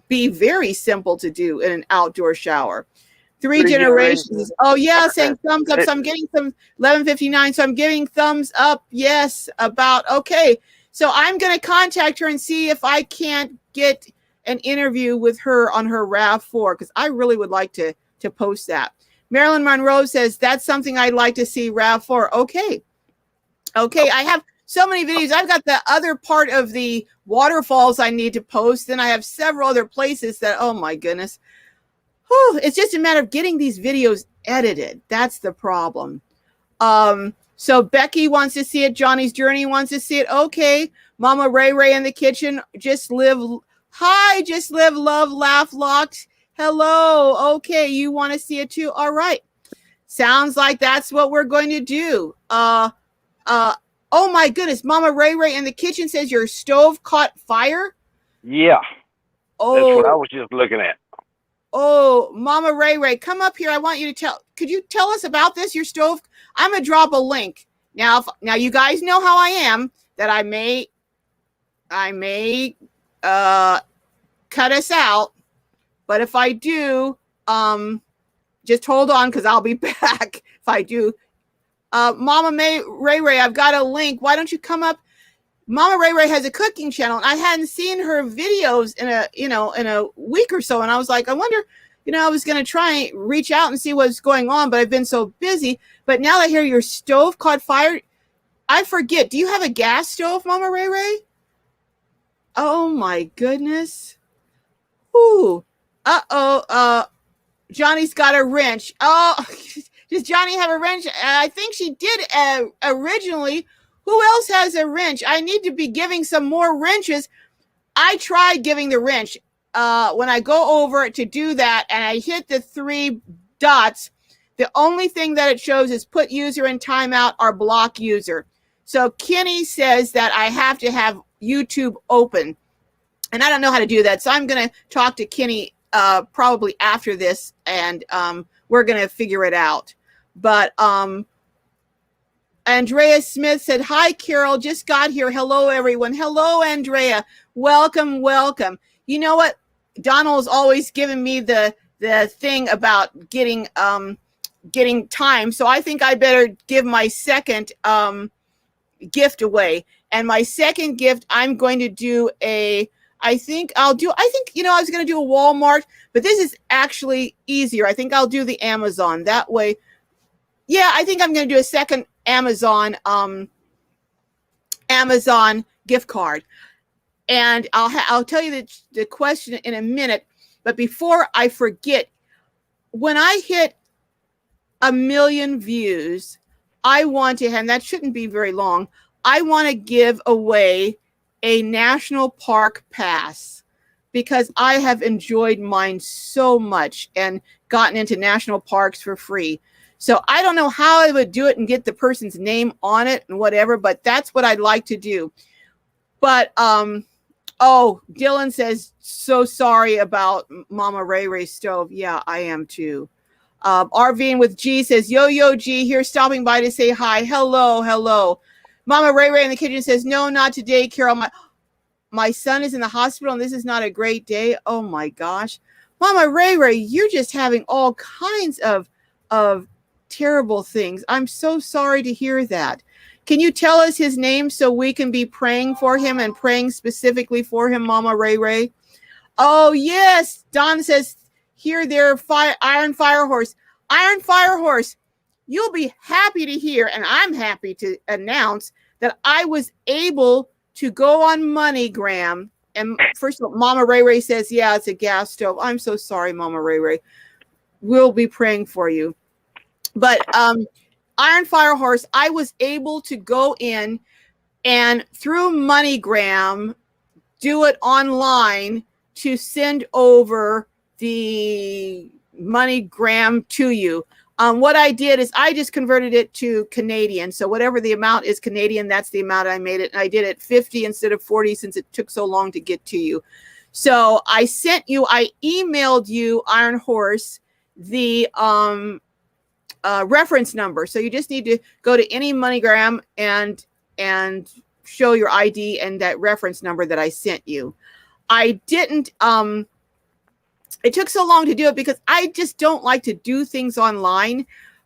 be very simple to do in an outdoor shower. Three generations. Oh yeah, saying thumbs up. So I'm getting some 11:59. So I'm giving thumbs up. Yes, about okay. So I'm going to contact her and see if I can't get an interview with her on her RAV4 because I really would like to post that. Marilyn Monroe says that's something I'd like to see RAV4. Okay. I have so many videos. I've got the other part of the waterfalls I need to post. Then I have several other places that, oh my goodness. Whew, it's just a matter of getting these videos edited. That's the problem. So Becky wants to see it. Johnny's Journey wants to see it. Okay. Mama Ray Ray in the kitchen. Just live. Hi, just live, love, laugh, locked. Hello. Okay. You want to see it too? All right. Sounds like that's what we're going to do. Oh my goodness. Mama Ray Ray in the kitchen says your stove caught fire. Yeah. Oh, that's what I was just looking at. Oh, Mama Ray Ray, come up here. I want you to could you tell us about this, your stove? I'm going to drop a link. Now, now you guys know how I am, that I may cut us out. But if I do, just hold on because I'll be back if I do. Mama Ray Ray, I've got a link. Why don't you come up? Mama Ray Ray has a cooking channel, and I hadn't seen her videos in a week or so. And I was like, I wonder, I was going to try and reach out and see what's going on, but I've been so busy. But now that I hear your stove caught fire, I forget. Do you have a gas stove, Mama Ray Ray? Oh my goodness. Ooh. Johnny's got a wrench. Oh, does Johnny have a wrench? I think she did originally. Who else has a wrench? I need to be giving some more wrenches. I tried giving the wrench when I go over to do that and I hit the 3 dots. The only thing that it shows is put user in timeout or block user. So Kenny says that I have to have YouTube open. And I don't know how to do that. So I'm going to talk to Kenny probably after this and we're going to figure it out. But Andrea Smith said, hi, Carol, just got here. Hello, everyone. Hello, Andrea. Welcome, welcome. You know what? Donald's always given me the thing about getting time. So I think I better give my second gift away. And my second gift, I'm going to do I was going to do a Walmart, but this is actually easier. I think I'll do the Amazon that way. Yeah, I think I'm going to do a second Amazon gift card, and I'll tell you the question in a minute. But before I forget, when I hit 1 million views, I want to, and that shouldn't be very long, I want to give away a national park pass because I have enjoyed mine so much and gotten into national parks for free. So I don't know how I would do it and get the person's name on it and whatever, but that's what I'd like to do. But, Dylan says, so sorry about Mama Ray Ray's stove. Yeah, I am too. Arvine with G says, yo, G, here stopping by to say hi. Hello. Mama Ray Ray in the kitchen says, no, not today, Carol. My son is in the hospital and this is not a great day. Oh my gosh. Mama Ray Ray, you're just having all kinds of terrible things. I'm so sorry to hear that. Can you tell us his name so we can be praying for him and praying specifically for him, Mama Ray Ray? Oh, yes. Don says, here, there, Iron Firehorse. Iron Firehorse, you'll be happy to hear, and I'm happy to announce that I was able to go on Moneygram. And first of all, Mama Ray Ray says, yeah, it's a gas stove. I'm so sorry, Mama Ray Ray. We'll be praying for you. But Iron Firehorse, I was able to go in and through Moneygram, do it online to send over the Moneygram to you. What I did is I just converted it to Canadian. So whatever the amount is Canadian, that's the amount I made it. And I did it 50 instead of 40 since it took so long to get to you. So I emailed you, Iron Horse, the reference number. So you just need to go to any Moneygram and show your ID and that reference number that I sent you. I didn't it took so long to do it because I just don't like to do things online.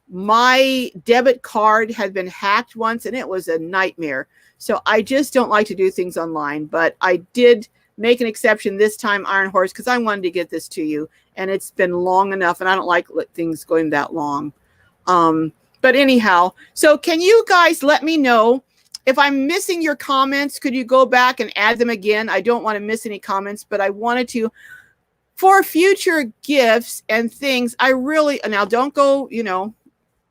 My debit card had been hacked once and it was a nightmare. So I just don't like to do things online, but I did make an exception this time, Iron Horse, because I wanted to get this to you. And it's been long enough and I don't like things going that long. But anyhow, so can you guys let me know if I'm missing your comments? Could you go back and add them again? I don't want to miss any comments, but I wanted to, for future gifts and things, I really, now don't go,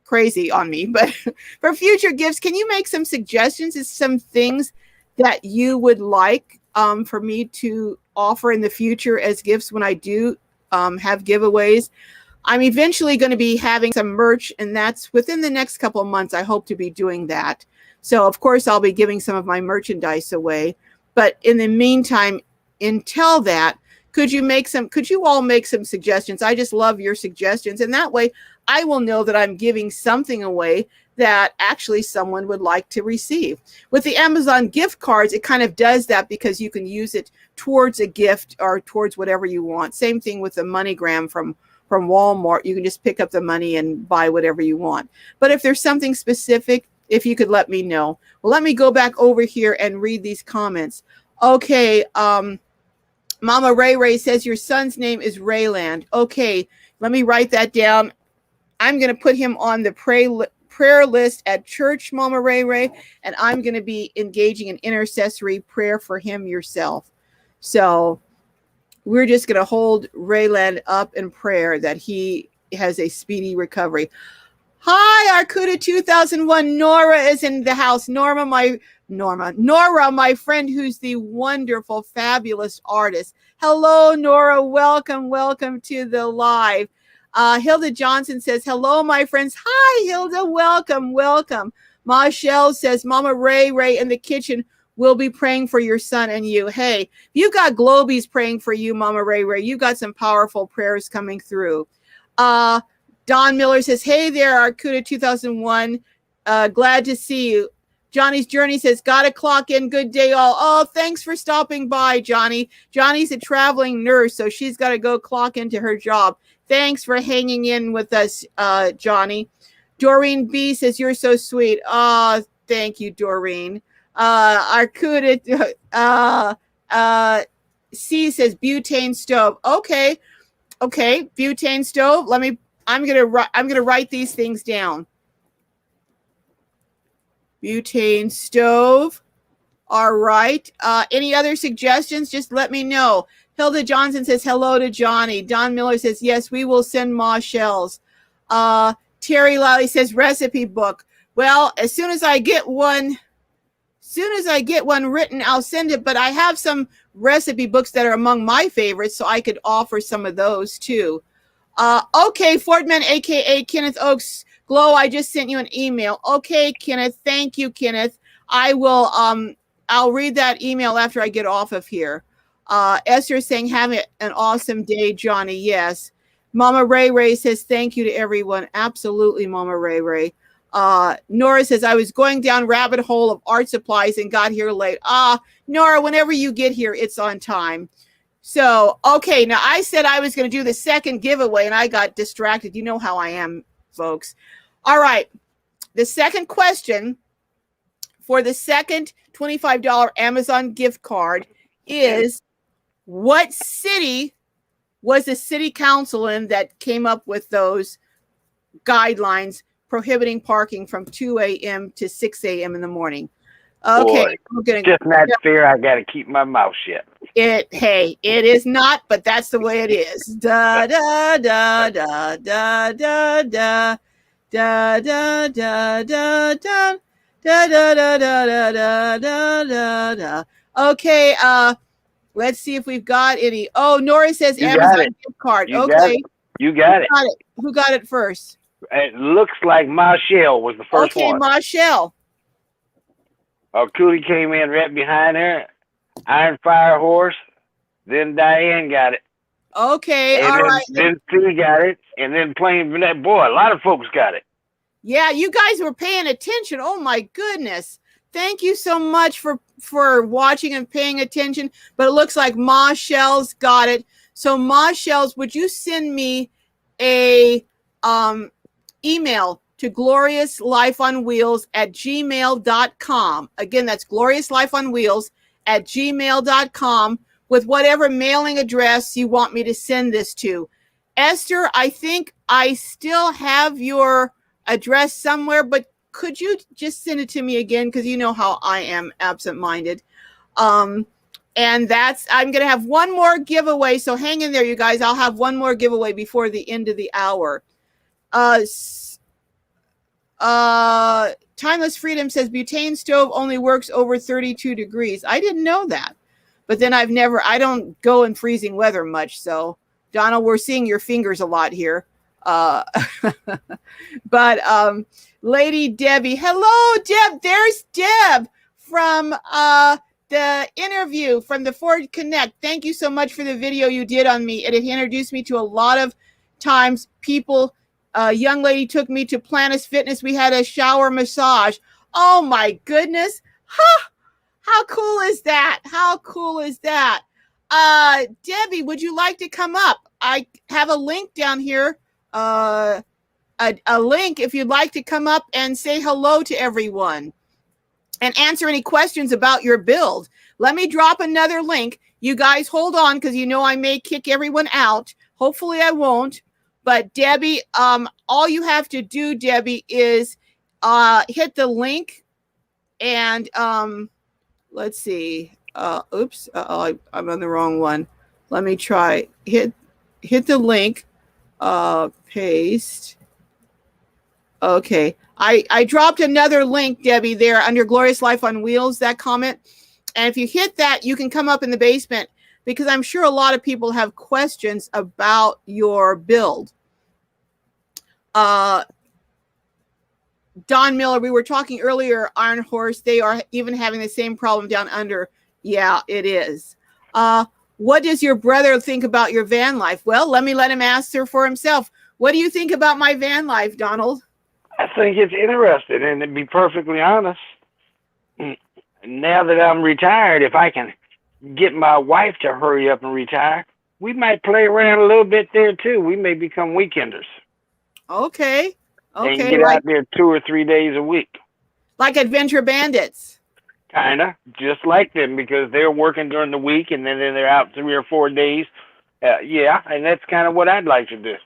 crazy on me, but for future gifts, can you make some suggestions as some things that you would like for me to offer in the future as gifts when I do have giveaways? I'm eventually going to be having some merch, and that's within the next couple of months. I hope to be doing that. So, of course, I'll be giving some of my merchandise away. But in the meantime, until that, could you all make some suggestions? I just love your suggestions. And that way I will know that I'm giving something away that actually someone would like to receive. With the Amazon gift cards, it kind of does that because you can use it towards a gift or towards whatever you want. Same thing with the Moneygram from Walmart. You can just pick up the money and buy whatever you want. But if there's something specific, if you could let me know. Well, let me go back over here and read these comments. Okay, Mama Ray says your son's name is Rayland. Okay, let me write that down. I'm going to put him on the prayer list at church, Mama Ray, and I'm going to be engaging in intercessory prayer for him yourself. So we're just going to hold Rayland up in prayer that he has a speedy recovery. Hi, Arcuda 2001. Nora is in the house. Nora, my friend, who's the wonderful, fabulous artist. Hello, Nora. Welcome to the live. Hilda Johnson says, hello, my friends. Hi, Hilda. Welcome. Michelle says, Mama Ray in the kitchen will be praying for your son and you. Hey, you got GLOWBIES praying for you, Mama Ray. You got some powerful prayers coming through. Don Miller says, hey there, Arcuda 2001. Glad to see you. Johnny's Journey says, gotta clock in. Good day, all. Oh, thanks for stopping by, Johnny. Johnny's a traveling nurse, so she's got to go clock into her job. Thanks for hanging in with us, Johnny. Doreen B says, you're so sweet. Oh, thank you, Doreen. Arcuda C says, butane stove. Okay, butane stove. I'm gonna write these things down. Butane stove. All right. Any other suggestions? Just let me know. Hilda Johnson says hello to Johnny. Don Miller says yes, we will send Ma shells. Terry Lally says recipe book. Well, as soon as I get one written, I'll send it. But I have some recipe books that are among my favorites, so I could offer some of those too. Okay, Fordman, aka Kenneth Oaks. Glow, I just sent you an email. Okay, Kenneth. Thank you, Kenneth. I will I'll read that email after I get off of here. Esther is saying, have an awesome day, Johnny. Yes. Mama Ray says, thank you to everyone. Absolutely, Mama Ray. Nora says, I was going down rabbit hole of art supplies and got here late. Nora, whenever you get here, it's on time. So, okay, now I said I was going to do the second giveaway and I got distracted. You know how I am, folks. All right. The second question for the second $25 Amazon gift card is, what city was the city council in that came up with those guidelines prohibiting parking from 2 a.m. to 6 a.m. in the morning? Okay. Boy, just not fair. I got to keep my mouth shut. Hey, it is not, but that's the way it is. Da da da da da da da da da da da da da da da da da da da. Okay, let's see if we've got any. Oh, Nora says Amazon gift card. Okay, you got it. Who got it first? It looks like Michelle was the first one. Okay, Michelle. Cootie came in right behind her. Iron Fire Horse. Then Diane got it. Okay, and all right. Then Sue got it. And then Plain Vanilla. Boy, a lot of folks got it. Yeah, you guys were paying attention. Oh, my goodness. Thank you so much for watching and paying attention. But it looks like Michelle's got it. So Ma Shells, would you send me a email to gloriouslifeonwheels@gmail.com. Again, that's gloriouslifeonwheels@gmail.com with whatever mailing address you want me to send this to. Esther, I think I still have your address somewhere, but could you just send it to me again? Because you know how I am absent-minded. And I'm going to have one more giveaway. So hang in there, you guys. I'll have one more giveaway before the end of the hour. Timeless Freedom says butane stove only works over 32 degrees. I didn't know that. But then I don't go in freezing weather much. So Donald, we're seeing your fingers a lot here. But Lady Debbie, hello, Deb. There's Deb from the interview from the Ford Connect. Thank you so much for the video you did on me. It introduced me to a lot of times people. A young lady took me to Planet Fitness. We had a shower massage. Oh my goodness. Huh. How cool is that? How cool is that? Debbie, would you like to come up? I have a link down here. A link if you'd like to come up and say hello to everyone and answer any questions about your build. Let me drop another link. You guys hold on because you know I may kick everyone out. Hopefully I won't. But Debbie, all you have to do, Debbie, is hit the link and let's see. Oops, I'm on the wrong one. Let me try. Hit the link. Paste. Okay. I dropped another link, Debbie, there under Glorious Life on Wheels, that comment. And if you hit that, you can come up in the basement because I'm sure a lot of people have questions about your build. Don Miller, we were talking earlier, Iron Horse, they are even having the same problem down under. Yeah, it is. What does your brother think about your van life? Well, let him answer for himself. What do you think about my van life, Donald? I think it's interesting, and to be perfectly honest, now that I'm retired, if I can get my wife to hurry up and retire, we might play around a little bit there too. We may become weekenders. Okay. And get out there 2 or 3 days a week. Like Adventure Bandits. Kinda, just like them, because they're working during the week and then they're out 3 or 4 days. Yeah, and that's kind of what I'd like to do.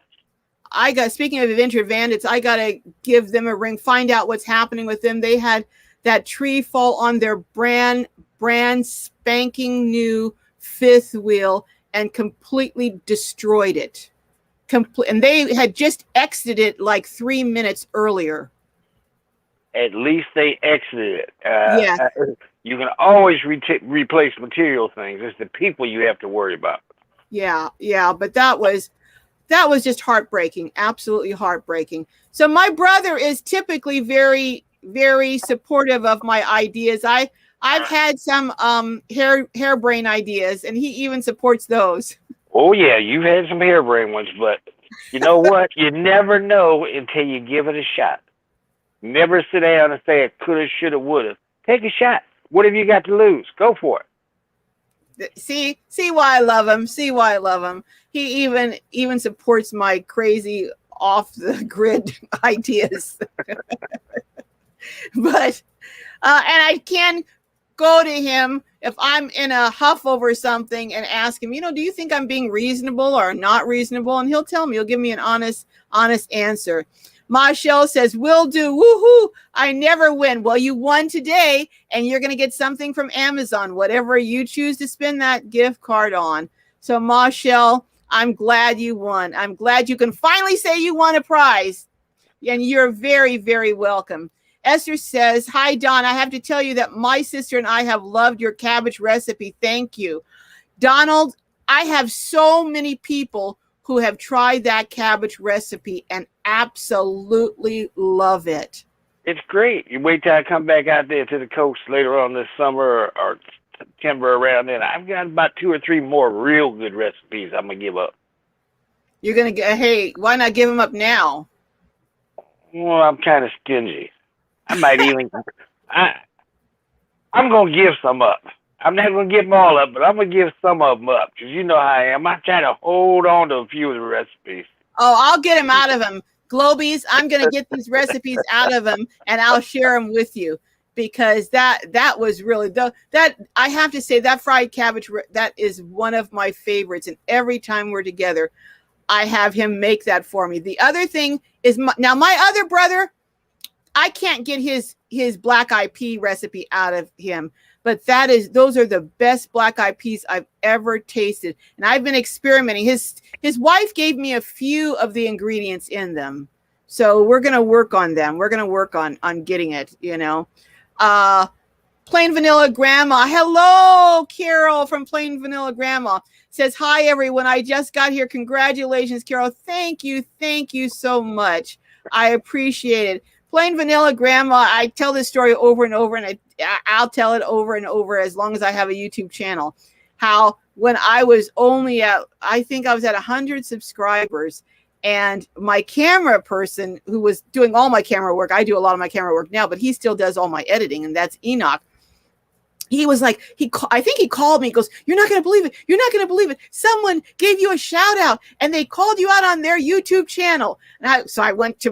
Speaking of Adventure Bandits, I gotta give them a ring, find out what's happening with them. They had that tree fall on their brand spanking new fifth wheel and completely destroyed it. And they had just exited like 3 minutes earlier. At least they exited it. Yeah. You can always replace material things. It's the people you have to worry about. Yeah. But that was just heartbreaking. Absolutely heartbreaking. So my brother is typically very, very supportive of my ideas. I've had some harebrained ideas, and he even supports those. Oh yeah, you've had some harebrained ones, but you know what? You never know until you give it a shot. Never sit down and say it coulda, shoulda, woulda. Take a shot. What have you got to lose? Go for it. See why I love him. See why I love him. He even supports my crazy off the grid ideas. But and I can go to him if I'm in a huff over something and ask him, do you think I'm being reasonable or not reasonable? And he'll tell me, he'll give me an honest answer. Michelle says, will do. Woohoo. I never win. Well, you won today and you're going to get something from Amazon, whatever you choose to spend that gift card on. So Michelle, I'm glad you won. I'm glad you can finally say you won a prize, and you're very, very welcome. Esther says, hi, Don. I have to tell you that my sister and I have loved your cabbage recipe. Thank you. Donald, I have so many people who have tried that cabbage recipe and absolutely love it. It's great. You wait till I come back out there to the coast later on this summer or September around then. I've got about 2 or 3 more real good recipes I'm going to give up. You're going to get, hey, why not give them up now? Well, I'm kind of stingy. I might even, I'm going to give some up. I'm not going to give them all up, but I'm going to give some of them up because you know how I am. I try to hold on to a few of the recipes. Oh, I'll get him out of him. GLOWBIES, I'm going to get these recipes out of him and I'll share them with you because that was really that I have to say that fried cabbage, that is one of my favorites. And every time we're together, I have him make that for me. The other thing is now my other brother, I can't get his black eyed pea recipe out of him, but those are the best black eyed peas I've ever tasted. And I've been experimenting. His wife gave me a few of the ingredients in them. So we're going to work on them. We're going to work on getting it, Plain Vanilla Grandma. Hello, Carol from Plain Vanilla Grandma says, hi, everyone. I just got here. Congratulations, Carol. Thank you. Thank you so much. I appreciate it. Plain Vanilla Grandma, I tell this story over and over, and I'll tell it over and over as long as I have a YouTube channel. How when I was only I think I was at 100 subscribers, and my camera person who was doing all my camera work, I do a lot of my camera work now, but he still does all my editing, and that's Enoch. He was like, I think he called me. He goes, you're not going to believe it. You're not going to believe it. Someone gave you a shout out and they called you out on their YouTube channel. And so I went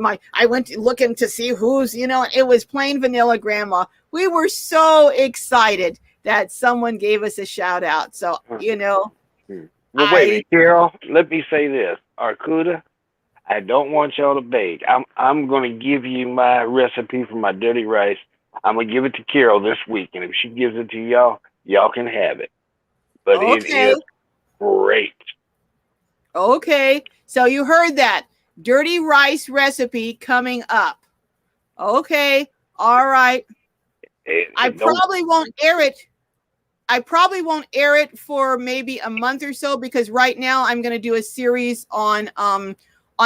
looking to see who's, and it was Plain Vanilla Grandma. We were so excited that someone gave us a shout out. So, Well, wait a minute, Carol, let me say this. Arcuda, I don't want y'all to beg. I'm going to give you my recipe for my dirty rice. I'm going to give it to Carol this week, and if she gives it to y'all, y'all can have it. But It is great. Okay, so you heard that. Dirty rice recipe coming up. Okay, all right. I probably won't air it for maybe a month or so because right now I'm going to do a series on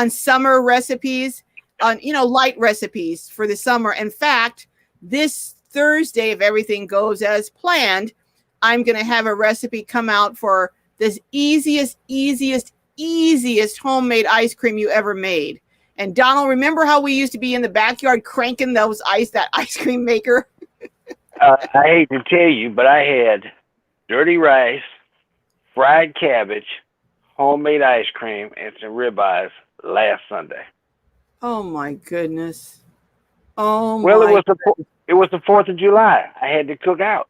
summer recipes, on light recipes for the summer. In fact, this Thursday, if everything goes as planned, I'm going to have a recipe come out for this easiest homemade ice cream you ever made. And Donald, remember how we used to be in the backyard cranking that ice cream maker? I hate to tell you, but I had dirty rice, fried cabbage, homemade ice cream, and some ribeyes last Sunday. Oh my goodness. Oh, well, it was the 4th of July. I had to cook out.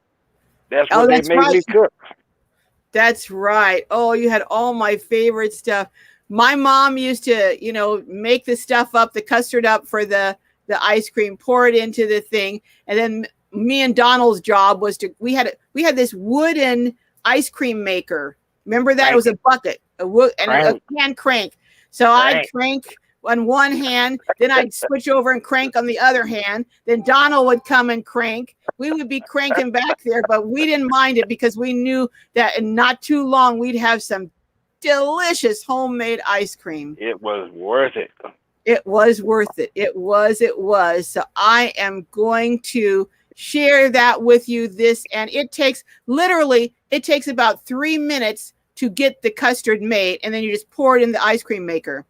That's what they made me cook. That's right. Oh, you had all my favorite stuff. My mom used to, make the stuff up, the custard up for the ice cream, pour it into the thing, and then me and Donald's job was we had this wooden ice cream maker. Remember that? It was a bucket, a hand crank. So I'd crank on one hand, then I'd switch over and crank on the other hand. Then Donald would come and crank. We would be cranking back there, but we didn't mind it because we knew that in not too long we'd have some delicious homemade ice cream. It was worth it. It was worth it. It was. So I am going to share that with you and it takes about 3 minutes to get the custard made, and then you just pour it in the ice cream maker.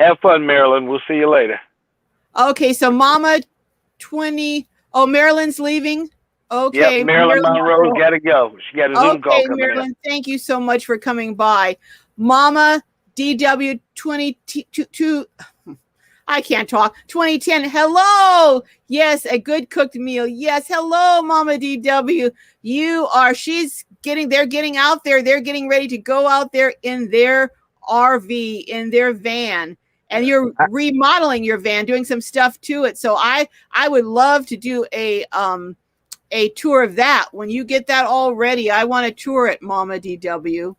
Have fun, Marilyn. We'll see you later. Okay, so Mama 20. Oh, Marilyn's leaving? Okay. Yep, Marilyn Monroe's got to go. She got a Zoom call coming Marilyn, thank you so much for coming by. Mama DW 22. I can't talk. 2010. Hello. Yes, a good cooked meal. Yes. Hello, Mama DW. They're getting out there. They're getting ready to go out there in their RV, in their van. And you're remodeling your van, doing some stuff to it. So I would love to do a tour of that. When you get that all ready, I want to tour it, Mama DW.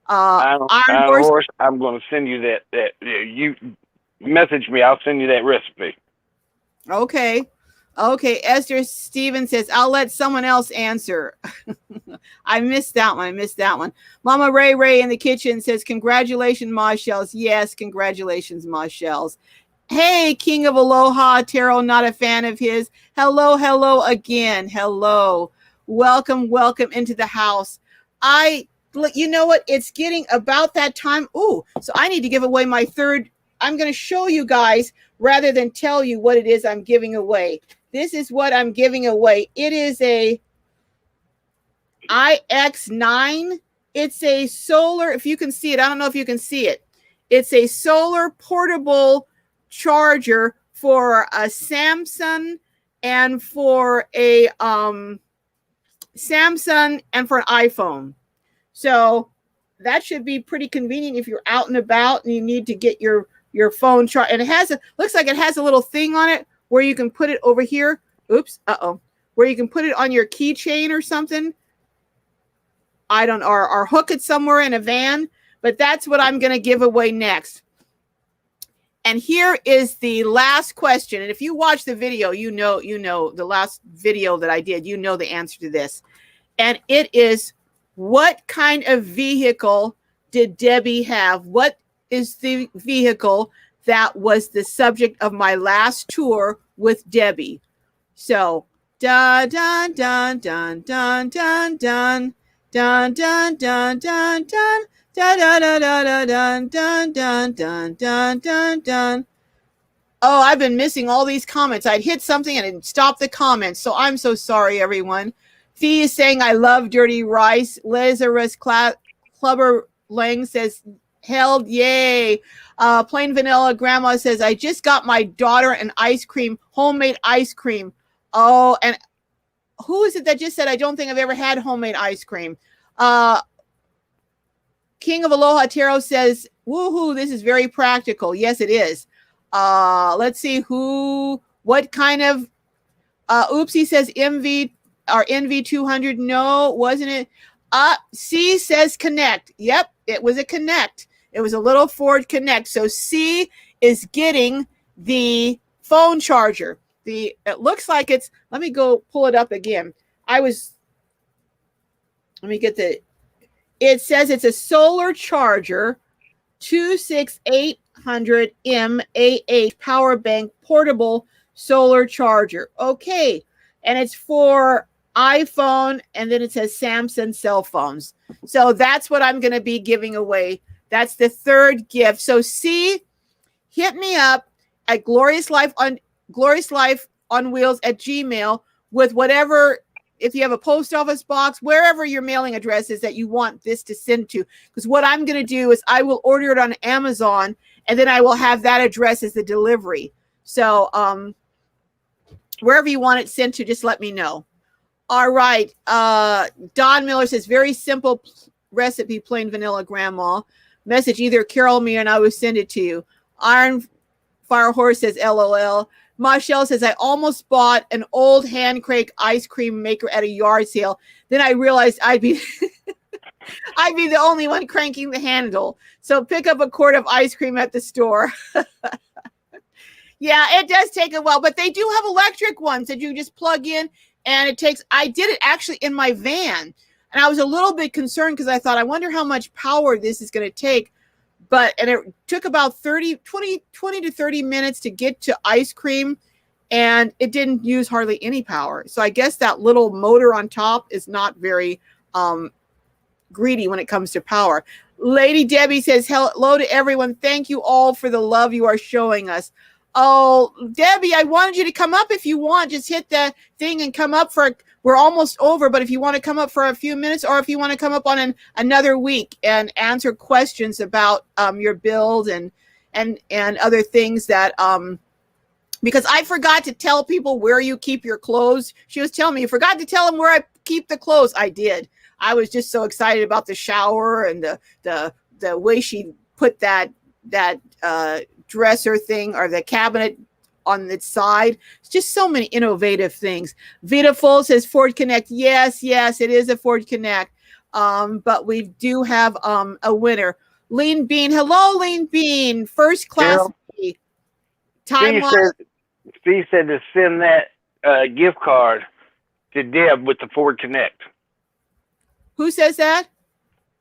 I'm going to send you that. You message me. I'll send you that recipe. Okay. Esther Stevens says, I'll let someone else answer. I missed that one. Mama Ray in the kitchen says, congratulations, Ma Shells. Yes, congratulations, Ma Shells. Hey, King of Aloha, Taro, not a fan of his. Hello again. Hello. Welcome into the house. You know what? It's getting about that time. Ooh, so I need to give away my third. I'm going to show you guys rather than tell you what it is I'm giving away. This is what I'm giving away. It is IX9. It's a solar, if you can see it, I don't know if you can see it. It's a solar portable charger for a Samsung and for a Samsung and for an iPhone. So that should be pretty convenient if you're out and about and you need to get your phone charged. And it has looks like it has a little thing on it where you can put it over here. Oops, where you can put it on your keychain or something. I don't know, or hook it somewhere in a van. But that's what I'm going to give away next. And here is the last question. And if you watch the video, you know the last video that I did, you know the answer to this. And it is, what kind of vehicle did Debbie have? What is the vehicle that was the subject of my last tour with Debbie? So, dun dun dun dun dun dun dun dun dun dun dun dun. Dun, dun, dun, dun, dun, dun, dun, dun, dun, dun. Oh, I've been missing all these comments. I'd hit something and it stopped the comments. So I'm so sorry, everyone. Fee is saying, I love dirty rice. Lazarus Clubber Lang says, held, yay. Plain vanilla grandma says, I just got my daughter an ice cream, homemade ice cream. Oh, and who is it that just said, I don't think I've ever had homemade ice cream? King of Aloha Tarot says, woohoo, this is very practical. Yes, it is. Let's see what kind of, Oopsie says MV or NV200. No, wasn't it? C says Connect. Yep, it was a Connect. It was a little Ford Connect. So C is getting the phone charger. It looks like it's, let me go pull it up again. Let me get it says it's a solar charger, 26800 mAh power bank portable solar charger. Okay. And it's for iPhone, and then it says Samsung cell phones. So that's what I'm going to be giving away. That's the third gift. So C, hit me up at Glorious Life on Wheels at Gmail with whatever, if you have a post office box, wherever your mailing address is that you want this to send to. Because what I'm going to do is I will order it on Amazon, and then I will have that address as the delivery. So wherever you want it sent to, just let me know. All right. Don Miller says, very simple recipe, plain vanilla grandma. Message either Carol me and I will send it to you. Iron Fire Horse says, LOL. Michelle says, I almost bought an old hand crank ice cream maker at a yard sale. Then I realized I'd be the only one cranking the handle. So pick up a quart of ice cream at the store. Yeah, it does take a while, but they do have electric ones that you just plug in, and it takes, I did it actually in my van, and I was a little bit concerned because I thought, I wonder how much power this is going to take. And it took about 20 to 30 minutes to get to ice cream, and it didn't use hardly any power. So I guess that little motor on top is not very greedy when it comes to power. Lady Debbie says, hello to everyone. Thank you all for the love you are showing us. Oh, Debbie, I wanted you to come up if you want. Just hit that thing and come up we're almost over, but if you want to come up for a few minutes, or if you want to come up on another week and answer questions about your build and other things that, because I forgot to tell people where you keep your clothes. She was telling me, you forgot to tell them where I keep the clothes. I did. I was just so excited about the shower and the way she put that dresser thing or the cabinet on its side. It's just so many innovative things. Vita Full says Ford Connect. Yes, it is a Ford Connect. But we do have a winner. Lean Bean. Hello, Lean Bean. First class. Steve said to send that gift card to Deb with the Ford Connect. Who says that?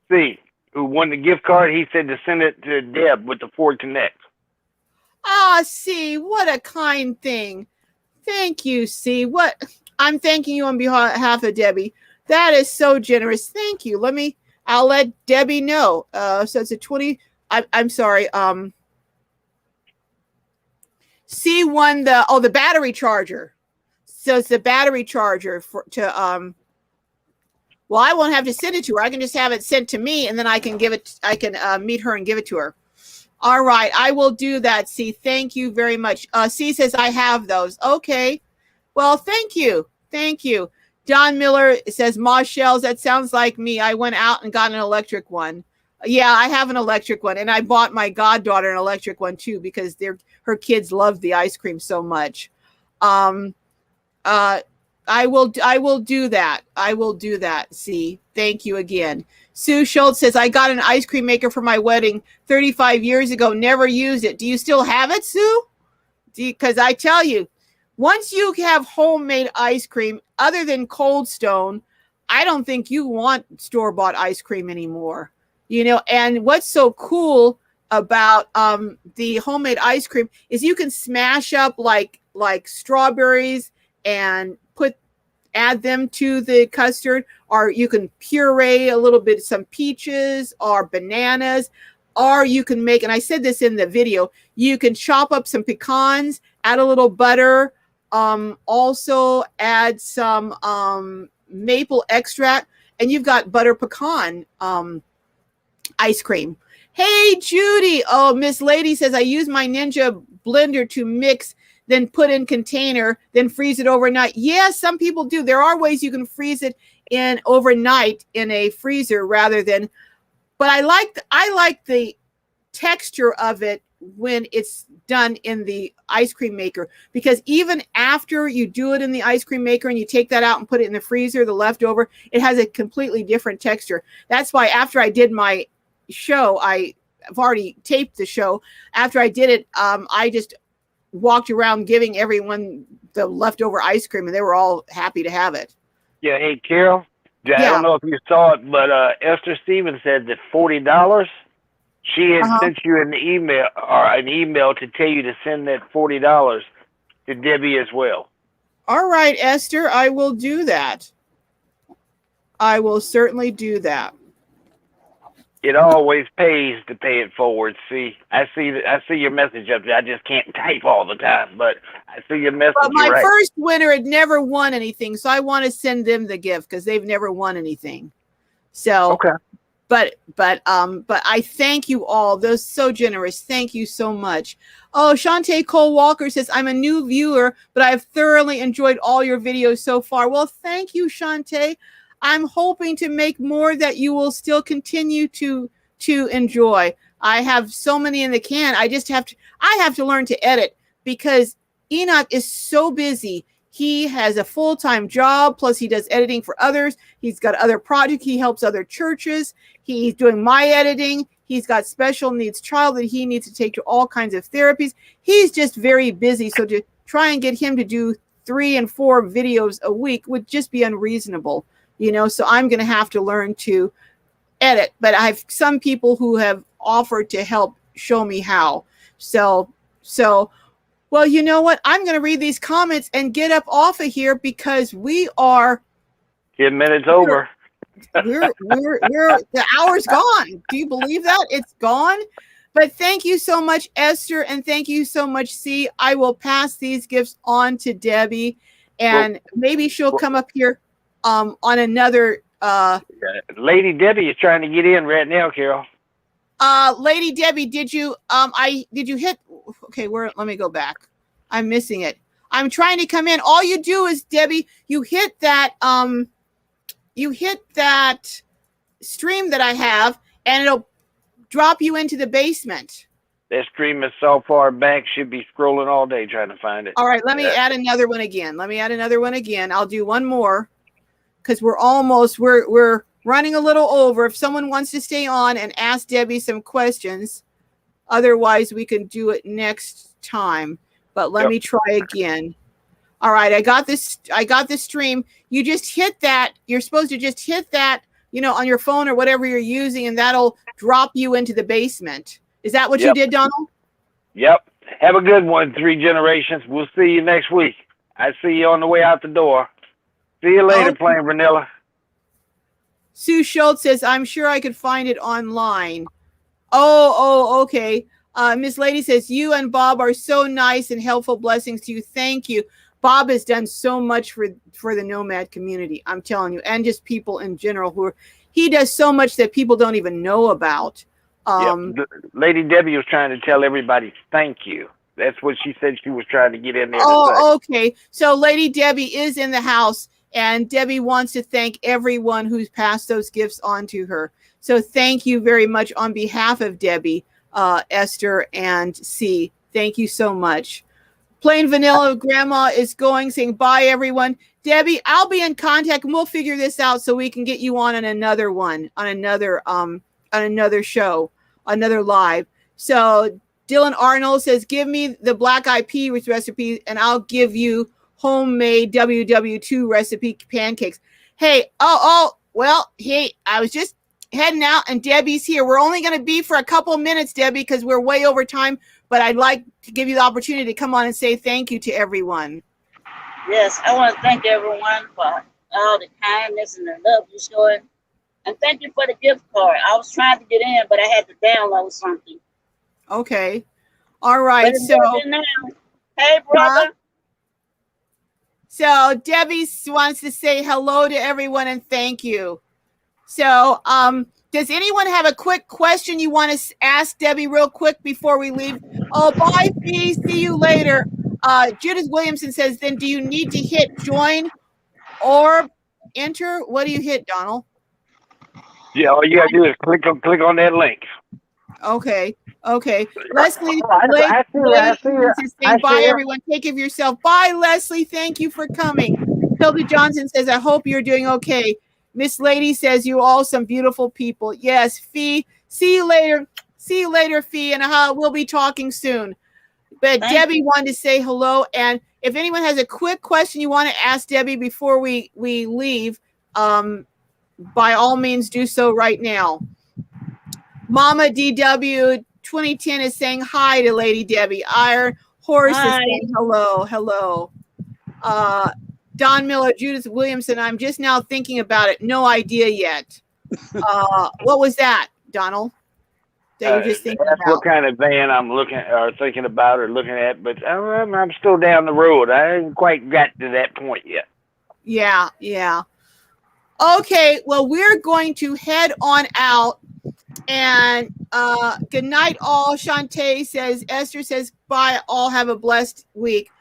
Steve, who won the gift card, he said to send it to Deb with the Ford Connect. Ah, C, what a kind thing. Thank you, C. I'm thanking you on behalf of Debbie. That is so generous. Thank you. I'll let Debbie know. So it's a 20. I'm sorry. C won the battery charger. So it's the battery charger Well, I won't have to send it to her. I can just have it sent to me, and then I can meet her and give it to her. All right, I will do that. C, thank you very much. C says I have those. Okay. Well, thank you. Thank you. Don Miller says, Ma Shells, that sounds like me. I went out and got an electric one. Yeah, I have an electric one, and I bought my goddaughter an electric one too because her kids love the ice cream so much. I will do that. I will do that. See, thank you again. Sue Schultz says, I got an ice cream maker for my wedding 35 years ago. Never used it. Do you still have it, Sue? Because I tell you, once you have homemade ice cream, other than Cold Stone, I don't think you want store-bought ice cream anymore. And what's so cool about the homemade ice cream is you can smash up like strawberries and add them to the custard, or you can puree a little bit, some peaches or bananas, or you can make, and I said this in the video, you can chop up some pecans, add a little butter, also add some maple extract, and you've got butter pecan ice cream. Hey, Judy. Oh, Miss Lady says, I use my Ninja blender to mix, then put in container, then freeze it overnight. Yes, some people do. There are ways you can freeze it in overnight in a freezer rather than, but I like the texture of it when it's done in the ice cream maker, because even after you do it in the ice cream maker and you take that out and put it in the freezer, the leftover, it has a completely different texture. That's why after I did my show, I've already taped the show. After I did it, I just walked around giving everyone the leftover ice cream, and they were all happy to have it. Yeah, hey, Carol, I don't know if you saw it, but Esther Stevens said that $40, she had sent you an email to tell you to send that $40 to Debbie as well. All right, Esther, I will do that. I will certainly do that. It always pays to pay it forward. See, I see your message up there. I just can't type all the time, but I see your message. But my first winner had never won anything, so I want to send them the gift because they've never won anything. So okay. But I thank you all. Those so generous. Thank you so much. Oh, Shantae Cole Walker says, I'm a new viewer, but I've thoroughly enjoyed all your videos so far. Well, thank you, Shantae. I'm hoping to make more that you will still continue to enjoy. I have so many in the can. I have to learn to edit because Enoch is so busy. He has a full-time job, plus he does editing for others. He's got other projects. He helps other churches. He's doing my editing. He's got special needs child that he needs to take to all kinds of therapies. He's just very busy. So to try and get him to do 3 and 4 videos a week would just be unreasonable. So I'm going to have to learn to edit, but I have some people who have offered to help show me how. So, well, you know what? I'm going to read these comments and get up off of here because we are 10 minutes over. We're the hour's gone. Do you believe that? It's gone. But thank you so much, Esther, and thank you so much, C. I will pass these gifts on to Debbie, and maybe she'll come up here on another Lady Debbie is trying to get in right now, Carol. Lady Debbie, did you hit okay, let me go back. I'm missing it. I'm trying to come in. All you do is, Debbie, you hit that stream that I have and it'll drop you into the basement. That stream is so far back, should be scrolling all day trying to find it. All right, let me add another one again. I'll do one more. Because we're running a little over. If someone wants to stay on and ask Debbie some questions, otherwise we can do it next time. But let me try again. All right, I got this stream. You just hit that. You're supposed to just hit that, on your phone or whatever you're using, and that'll drop you into the basement. Is that what you did, Donald? Yep. Have a good one, 3 generations. We'll see you next week. I see you on the way out the door. See you later, Plain Vanilla. Sue Schultz says, I'm sure I could find it online. Oh, okay. Miss Lady says, you and Bob are so nice and helpful. Blessings to you. Thank you. Bob has done so much for the Nomad community. I'm telling you, and just people in general he does so much that people don't even know about. Lady Debbie was trying to tell everybody thank you. That's what she said she was trying to get in there to say. Oh, okay. So Lady Debbie is in the house, and Debbie wants to thank everyone who's passed those gifts on to her. So thank you very much on behalf of Debbie, Esther, and C. Thank you so much. Plain Vanilla Grandma is going, saying bye, everyone. Debbie, I'll be in contact, and we'll figure this out so we can get you on another one, on another show, another live. So Dylan Arnold says, give me the black eyed pea recipe, and I'll give you homemade WW2 recipe pancakes. Hey, well, hey, I was just heading out, and Debbie's here. We're only going to be for a couple minutes, Debbie, because we're way over time, but I'd like to give you the opportunity to come on and say thank you to everyone. Yes, I want to thank everyone for all the kindness and the love you showed. And thank you for the gift card. I was trying to get in, but I had to download something. Okay. All right. So, hey, brother. So Debbie wants to say hello to everyone and thank you. So, does anyone have a quick question you want to ask Debbie real quick before we leave? Oh, bye, Fee. See you later. Judith Williamson says, then do you need to hit join or enter? What do you hit, Donald? Yeah, all you got to do is click on that link. Okay. Leslie, I see saying bye, everyone. Take care of yourself. Bye, Leslie. Thank you for coming. Hilda Johnson says, I hope you're doing okay. Miss Lady says, you all some beautiful people. Yes, Fee. See you later. See you later, Fee. And we'll be talking soon. But Debbie wanted to say hello. And if anyone has a quick question you want to ask Debbie before we leave, by all means, do so right now. Mama DW 2010 is saying hi to Lady Debbie. Iron Horse is saying hello. Don Miller, Judith Williamson, I'm just now thinking about it. No idea yet. What was that, Donald? That you're just thinking that's about? what kind of van I'm thinking about or looking at, but I'm still down the road. I haven't quite got to that point yet. Yeah. Okay, well, we're going to head on out. And good night, all. Shantae says, Esther says, bye, all. Have a blessed week.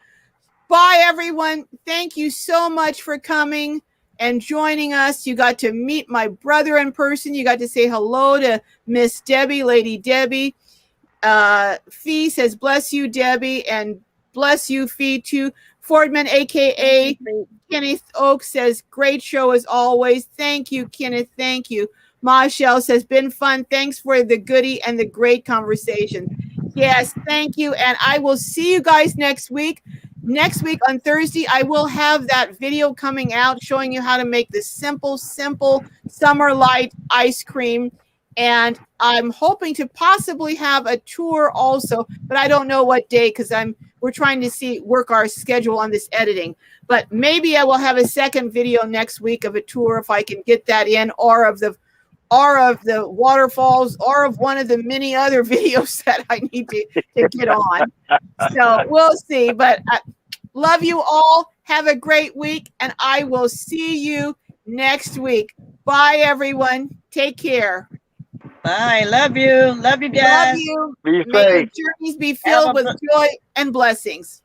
Bye, everyone. Thank you so much for coming and joining us. You got to meet my brother in person. You got to say hello to Miss Debbie, Lady Debbie. Fee says, bless you, Debbie, and bless you, Fee, too. Fordman, a.k.a. Kenneth Oaks, says, great show as always. Thank you, Kenneth. Thank you. Michelle says, been fun. Thanks for the goodie and the great conversation. Yes, thank you. And I will see you guys next week. Next week on Thursday, I will have that video coming out showing you how to make this simple summer light ice cream. And I'm hoping to possibly have a tour also, but I don't know what day because we're trying to work our schedule on this editing. But maybe I will have a second video next week of a tour if I can get that in, or of the waterfalls, or of one of the many other videos that I need to get on. So we'll see. But I love you all. Have a great week, and I will see you next week. Bye, everyone. Take care. Bye. Love you. Love you, guys. Love you. Be May your safe. journeys be filled with joy and blessings.